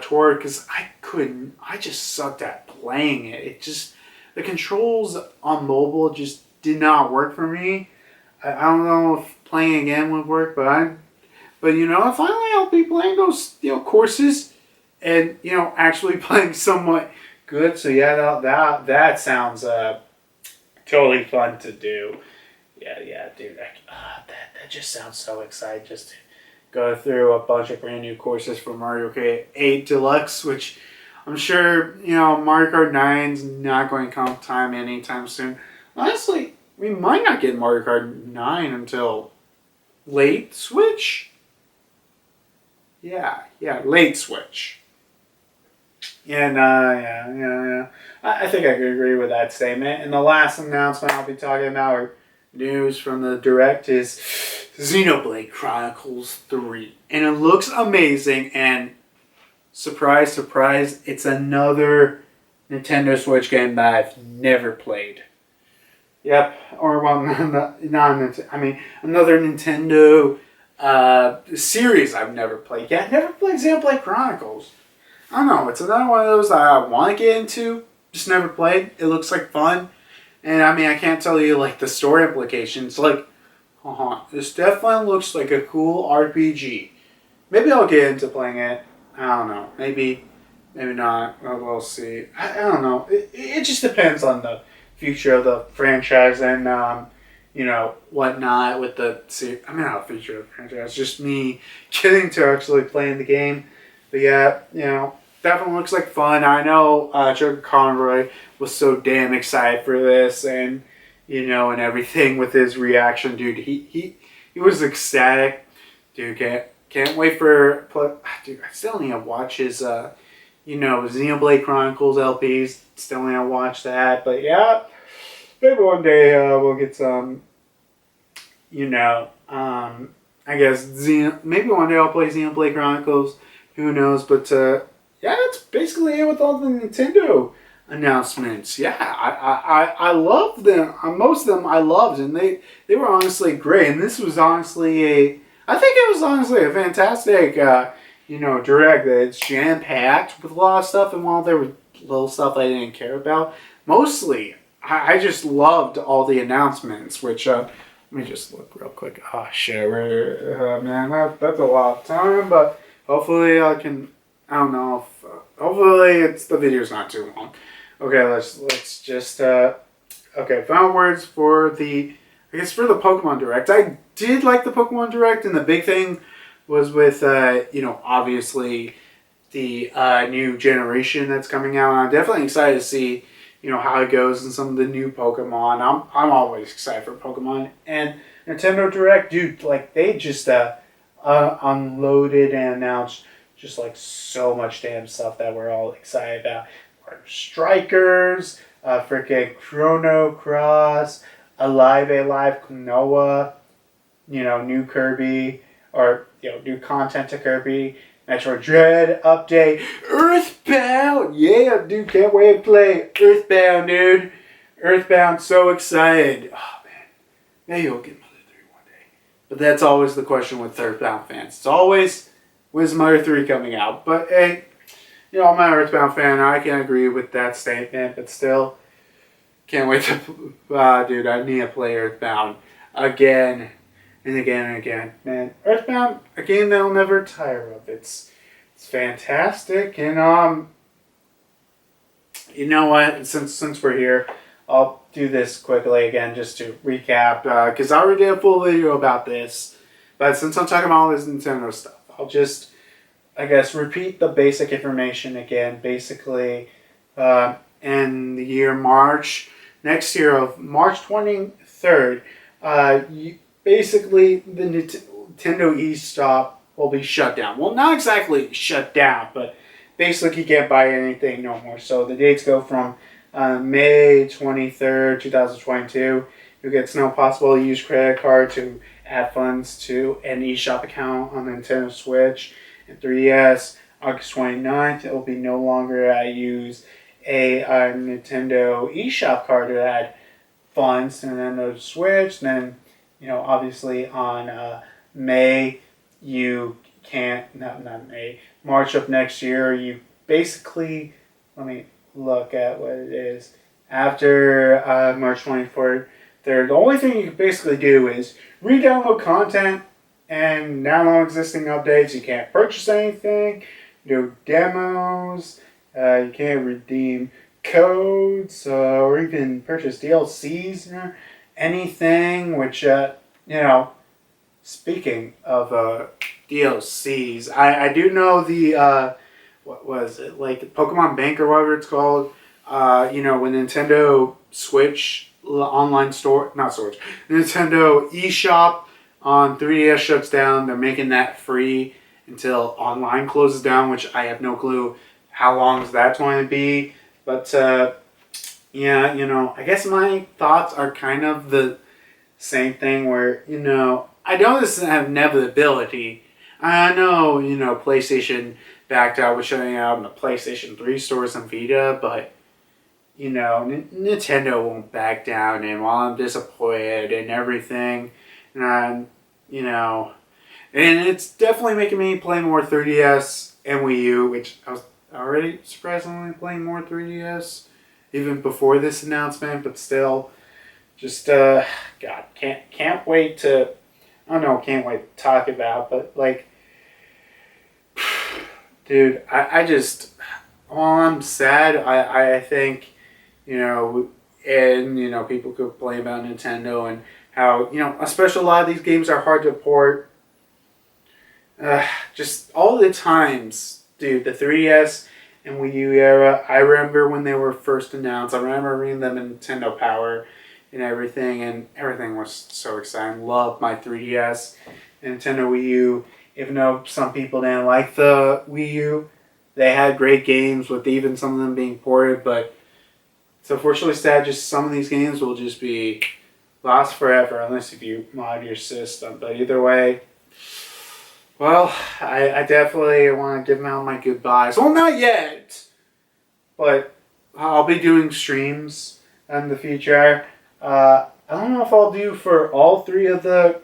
tour because I just sucked at playing it. It just, the controls on mobile just did not work for me. I don't know if playing again would work, but finally I'll be playing those courses, and actually playing somewhat good. So yeah, that sounds totally fun to do. Yeah, dude. That just sounds so exciting. Just to go through a bunch of brand new courses for Mario Kart 8 Deluxe, which I'm sure Mario Kart 9's not going to come time anytime soon. Honestly, we might not get Mario Kart 9 until late Switch. Yeah, late Switch. And yeah. I think I could agree with that statement. And the last announcement I'll be talking about, or news from the Direct, is Xenoblade Chronicles 3. And it looks amazing, and surprise, surprise, it's another Nintendo Switch game that I've never played. Yep, or well, another Nintendo series I've never played. Yeah, I've never played Xenoblade Chronicles. I don't know, it's another one of those that I want to get into, just never played. It looks like fun, and I can't tell you like the story implications. Like, this definitely looks like a cool RPG. Maybe I'll get into playing it. I don't know. Maybe not. We'll see. I don't know. It just depends on the future of the franchise and whatnot with the not the future of the franchise. Just me getting to actually playing the game. But yeah, definitely looks like fun. I know Joker Conroy was so damn excited for this, and and everything with his reaction, dude. He was ecstatic, dude. Can't wait for dude. I still need to watch his Xenoblade Chronicles LPs. Still need to watch that, but yeah, maybe one day we'll get some. I guess maybe one day I'll play Xenoblade Chronicles. Who knows? But yeah, that's basically it with all the Nintendo announcements. Yeah, I loved them. Most of them I loved, and they were honestly great. And this was honestly I think it was honestly a fantastic direct. That it's jam packed with a lot of stuff, and while there was little stuff I didn't care about, mostly I just loved all the announcements. Which let me just look real quick. Oh shit, man, that's a lot of time, but hopefully I can. I don't know if hopefully the video's not too long. Okay, let's just okay. Final words for the Pokemon Direct. I did like the Pokemon Direct, and the big thing was with obviously the new generation that's coming out. And I'm definitely excited to see how it goes and some of the new Pokemon. I'm always excited for Pokemon, and Nintendo Direct, dude. Like they just unloaded and announced just like so much damn stuff that we're all excited about. Strikers, freaking Chrono Cross, Alive Klonoa, new Kirby, or new content to Kirby, Metroid Dread update, Earthbound, yeah, dude, can't wait to play Earthbound, dude. Earthbound, so excited. Oh man, maybe you'll get Mother 3 one day. But that's always the question with Earthbound fans. It's always, when's Mother 3 coming out? But hey, I'm an Earthbound fan. I can agree with that statement, but still, can't wait to, dude, I need to play Earthbound again and again and again. Man, Earthbound, a game that I'll never tire of. It's fantastic, and You know what? Since we're here, I'll do this quickly again just to recap because I already did a full video about this. But since I'm talking about all this Nintendo stuff, I'll just, I guess, repeat the basic information again. Basically, in the year next year of March 23rd, basically the Nintendo eShop will be shut down. Well, not exactly shut down, but basically you can't buy anything no more. So the dates go from May 23rd, 2022. You get no possible to use credit card to add funds to an eShop account on the Nintendo Switch and 3DS. August 29th, it will be no longer use a Nintendo eShop card to add funds to Nintendo Switch. Then, obviously on May, you can't, not May, March of next year, you basically, let me look at what it is. After March 24th, the only thing you can basically do is re-download content and download existing updates. You can't purchase anything, do demos, you can't redeem codes, or even purchase DLCs or anything, which, speaking of DLCs, I do know the, what was it, like Pokemon Bank or whatever it's called, when Nintendo Switch online store, not Switch, Nintendo eShop on 3DS shuts down, they're making that free until online closes down, which I have no clue how long is that going to be. But, I guess my thoughts are kind of the same thing where, I know this doesn't have inevitability. I know, PlayStation backed out with shutting out in the PlayStation 3 stores and Vita, but, Nintendo won't back down, and while I'm disappointed and everything, and and it's definitely making me play more 3DS and Wii U, which I was already surprisingly playing more 3DS even before this announcement, but still, just God, can't wait to, I don't know, can't wait to talk about, but like, dude, I just, while I'm sad, I think, people could complain about Nintendo and how, especially a lot of these games are hard to port. Just all the times, dude, the 3DS and Wii U era, I remember when they were first announced. I remember reading them in Nintendo Power and everything was so exciting. Loved my 3DS and Nintendo Wii U. Even though some people didn't like the Wii U, they had great games with even some of them being ported, but it's unfortunately sad, just some of these games will just be lost forever unless if you mod your system. But either way, well, I definitely want to give out my goodbyes. Well, not yet, but I'll be doing streams in the future. I don't know if I'll do for all three of the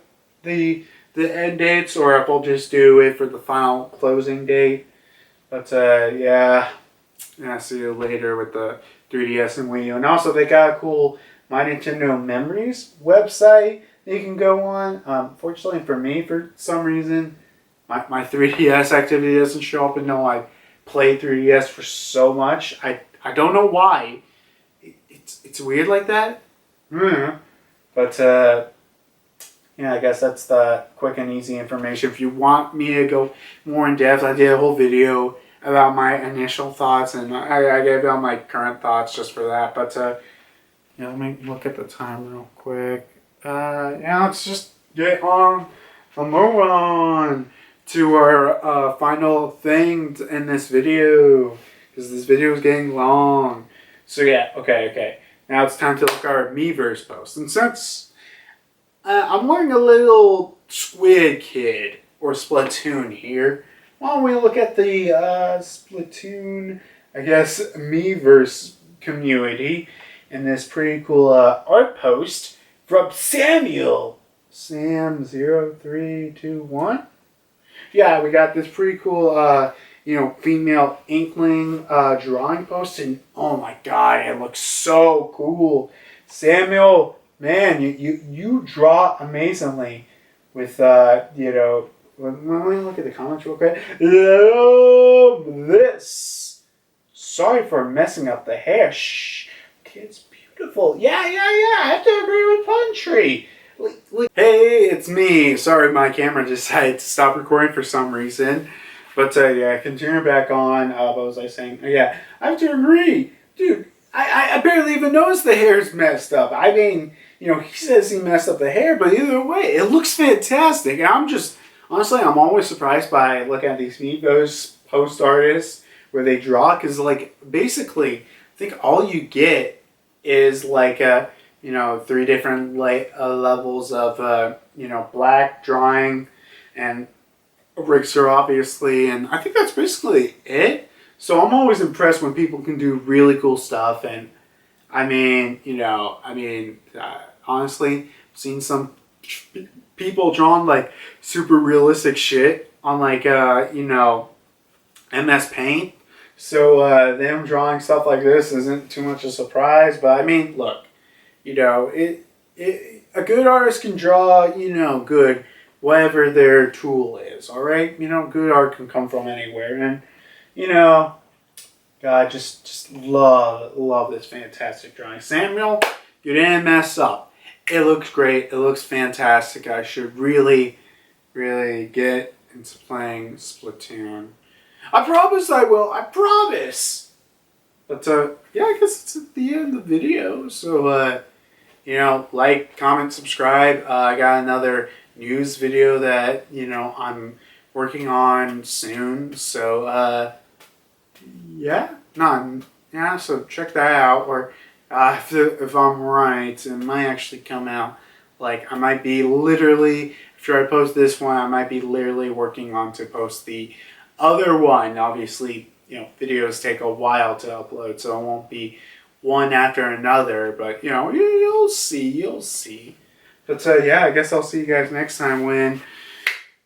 end dates, or if I'll just do it for the final closing date. But yeah, see you later with the 3DS and Wii U. And also, they got a cool My Nintendo Memories website that you can go on. Fortunately for me, for some reason, my 3DS activity doesn't show up, and though I played 3DS for so much. I don't know why. It's weird like that. But I guess that's the quick and easy information. If you want me to go more in depth, I did a whole video about my initial thoughts, and I gave out my current thoughts just for that. But let me look at the time real quick. Let's just get on the move on to our final thing in this video, because this video is getting long. So yeah, okay. Now it's time to look at our Miiverse post. And since I'm wearing a little Squid Kid or Splatoon here, why don't we look at the Splatoon, I guess, Miiverse community in this pretty cool art post from Samuel. Sam0321. Yeah, we got this pretty cool, female inkling drawing post, and oh my god, it looks so cool. Samuel, man, you draw amazingly with, let me look at the comments real quick. Love this sorry for messing up the hair. Shh. It's beautiful. Yeah. I have to agree with Puntry. Hey, it's me. Sorry, my camera decided to stop recording for some reason. But yeah, continue back on. What was I saying? Yeah, I have to agree. Dude, I barely even noticed the hair's messed up. I mean, you know, he says he messed up the hair, but either way, it looks fantastic. And I'm just, honestly, I'm always surprised by looking at these Migos post artists where they draw. Because, like, basically, I think all you get is, like, you know, 3 different levels of, you know, black drawing and Richter, obviously, and I think that's basically it. So I'm always impressed when people can do really cool stuff, and I mean, you know, honestly, I've seen some people drawing like super realistic shit on like, you know, MS Paint. So them drawing stuff like this isn't too much a surprise, but I mean, look, you know, a good artist can draw, you know, good whatever their tool is, all right? You know, good art can come from anywhere, and you know, God, just love this fantastic drawing. Samuel, you didn't mess up. It looks great. It looks fantastic. I should really get into playing Splatoon. I promise I will. I promise. But yeah, I guess it's at the end of the video. So you know, like, comment, subscribe. I got another news video that, you know, I'm working on soon. So yeah, so check that out. Or if I'm right, it might actually come out. Like, I might be literally, after I post this one, I might be literally working on to post the other one. Obviously, you know, videos take a while to upload, so it won't be one after another, but you know, you'll see. But yeah, I guess I'll see you guys next time when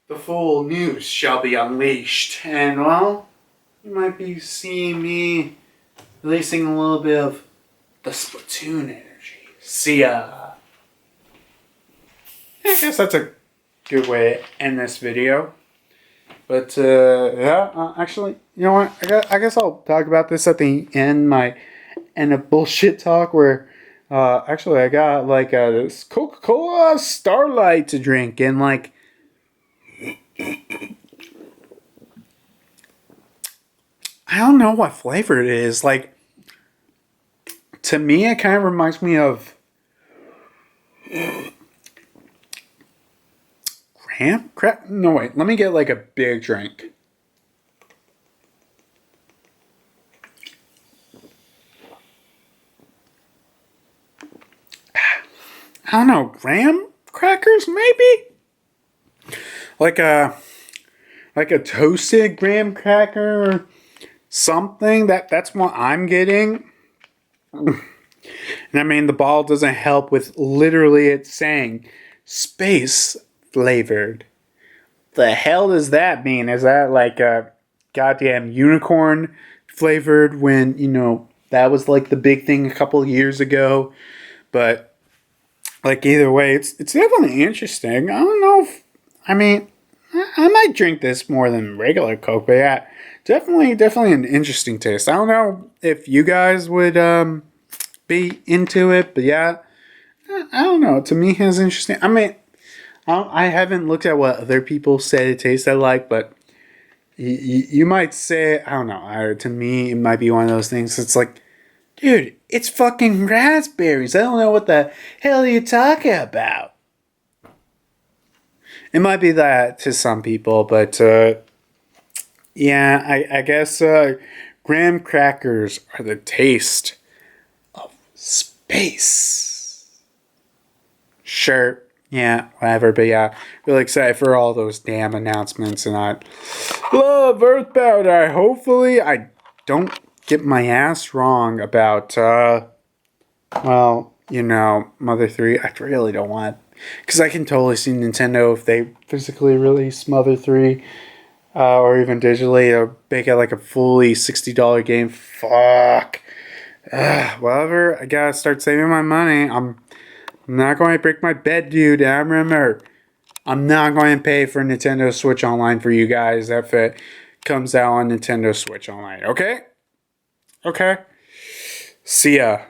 the full news shall be unleashed. And well, you might be seeing me releasing a little bit of the Splatoon energy. See ya. I guess that's a good way to end this video. But yeah, actually, you know what? I guess I'll talk about this at the end. And a bullshit talk where actually I got like this Coca-Cola Starlight to drink, and like I don't know what flavor it is. Like, to me it kind of reminds me of no, wait, let me get like a big drink. I don't know, graham crackers maybe? Like a toasted graham cracker or something. That's what I'm getting. And I mean, the ball doesn't help with literally it saying space flavored. The hell does that mean? Is that like a goddamn unicorn flavored when, you know, that was like the big thing a couple of years ago? But like, either way, it's definitely interesting. I don't know if, I mean, I might drink this more than regular Coke, but yeah, definitely an interesting taste. I don't know if you guys would be into it, but yeah, I don't know. To me, it's interesting. I mean, I haven't looked at what other people said it tasted like, but you might say, I don't know. To me, it might be one of those things. It's like, dude, it's fucking raspberries. I don't know what the hell you're talking about. It might be that to some people, but yeah, I guess graham crackers are the taste of space. Sure, yeah, whatever, but yeah, really excited for all those damn announcements, and I love Earthbound. Hopefully I don't get my ass wrong about, well, you know, Mother 3. I really don't want it. Because I can totally see Nintendo, if they physically release Mother 3, or even digitally, or make it like a fully $60 game. Fuck. Whatever. I gotta start saving my money. I'm not going to break my bed, dude. And I remember, I'm not going to pay for Nintendo Switch Online for you guys if it comes out on Nintendo Switch Online, okay? Okay? See ya.